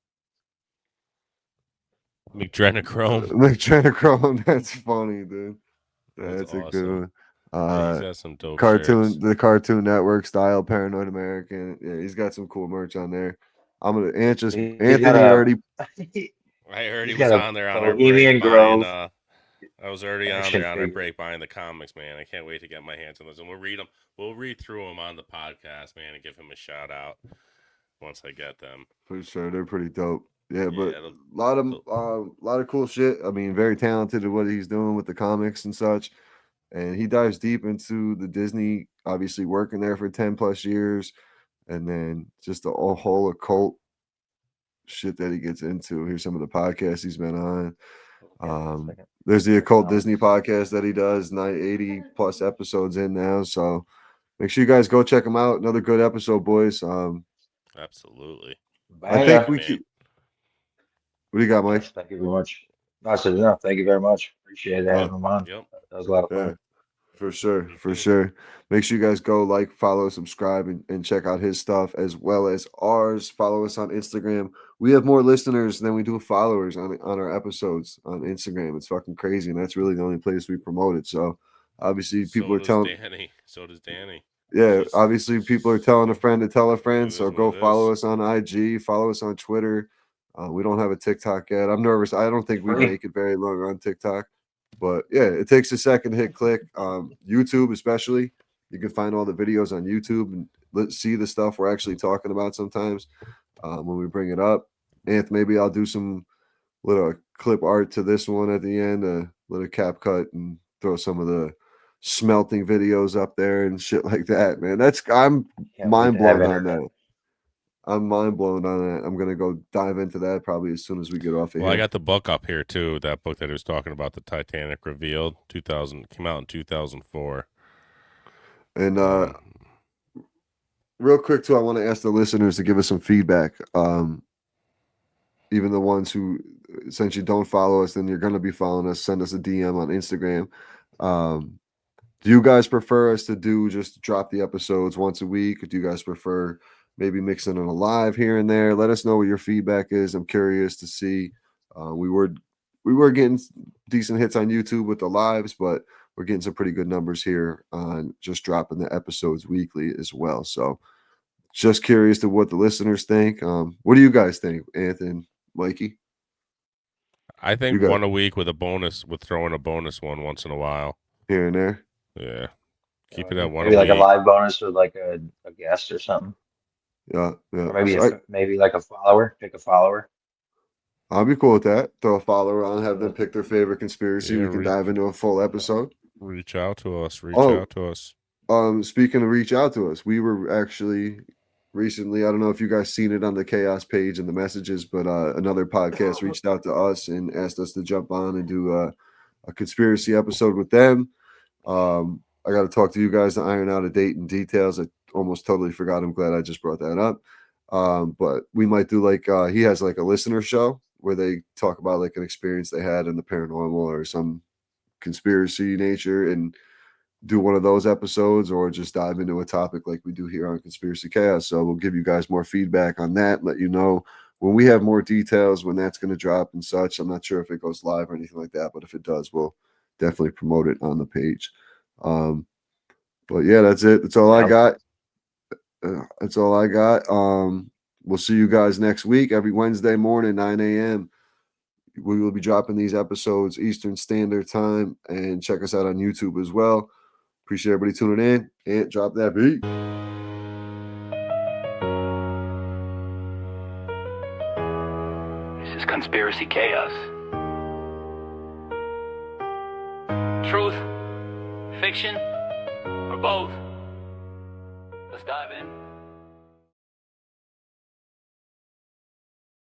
McDrenochrome. McDrenochrome. That's funny, dude. That's That's a good awesome. one. Yeah, he's got some dope Cartoon, shirts. the Cartoon Network style Paranoid American. Yeah, he's got some cool merch on there. I'm gonna He's Anthony got already. I heard he's he was got a on there on our break Bohemian buying. Grove I was already on action there on our figure. break buying the comics, man. I can't wait to get my hands on those, and we'll read them. We'll read through them on the podcast, man, and give him a shout out once I get them. For sure, they're pretty dope. Yeah, but it'll- a lot of cool shit. I mean, very talented at what he's doing with the comics and such. And he dives deep into the Disney, obviously working there for 10 plus years, and then just the whole occult shit that he gets into. Here's some of the podcasts he's been on. There's the occult Disney podcast that he does, 980 plus episodes in now. So make sure you guys go check him out. Another good episode, boys. Absolutely. I think we man. keep. What do you got, Mike? Yes, thank you very much. I said, no, thank you very much. Appreciate having him on. Yep. That was a lot of Yeah, fun. for sure. For Mhm. sure. Make sure you guys go like, follow, subscribe, and check out his stuff as well as ours. Follow us on Instagram. We have more listeners than we do followers on our episodes on Instagram. It's fucking crazy. And that's really the only place we promote it. So obviously people So are does telling Danny. So does Danny. yeah, Just- obviously people are telling a friend to tell a friend. It So is go what it follow is. us on IG, follow us on Twitter. We don't have a TikTok yet. I'm nervous. I don't think we Free. make it very long on TikTok. But yeah, it takes a second to hit click. YouTube, especially, you can find all the videos on YouTube and let's see the stuff we're actually talking about sometimes when we bring it up. And maybe I'll do some little clip art to this one at the end, a little cap cut, and throw some of the smelting videos up there and shit like that. Man, I'm Can't mind wait to have blown on internet. that. I'm mind blown on that. I'm gonna go dive into that probably as soon as we get off of Well, I here. got the book up here too. That book that he was talking about, the Titanic Revealed, 2000 came out in 2004. And real quick too, I want to ask the listeners to give us some feedback. Even the ones who, since you don't follow us, then you're gonna be following us. Send us a DM on Instagram. Do you guys prefer us to do just drop the episodes once a week? Or do you guys prefer maybe mixing in a live here and there? Let us know what your feedback is. I'm curious to see. We were getting decent hits on YouTube with the lives, but we're getting some pretty good numbers here on just dropping the episodes weekly as well. So just curious to what the listeners think. What do you guys think, Anthony, Mikey? I think You got- one a week with a bonus, with throwing a bonus one once in a while. Here and there. Yeah. Keep it at one Maybe a like a week. live bonus with like a guest or something. Yeah. Or maybe So maybe like a follower. Pick a follower. I'll be cool with that. Throw a follower on, have them pick their favorite conspiracy. Yeah, We can dive into a full episode. Reach out to us. Reach Oh. out to us. Speaking of reach out to us, we were actually recently, I don't know if you guys seen it on the Chaos page and the messages, but another podcast reached out to us and asked us to jump on and do a conspiracy episode with them. I got to talk to you guys to iron out a date and details. I almost totally forgot. I'm glad I just brought that up. But we might do like he has like a listener show where they talk about like an experience they had in the paranormal or some conspiracy nature and do one of those episodes, or just dive into a topic like we do here on Conspiracy Chaos. So we'll give you guys more feedback on that, let you know when we have more details, when that's going to drop and such. I'm not sure if it goes live or anything like that, but if it does, we'll definitely promote it on the page. But yeah, that's it. That's all I Yep. got. That's all I got. We'll see you guys next week, every Wednesday morning, 9 a.m. We will be dropping these episodes Eastern Standard Time, and check us out on YouTube as well. Appreciate everybody tuning in. And drop that beat. This is Conspiracy Chaos. Truth, fiction, or both? Let's dive in.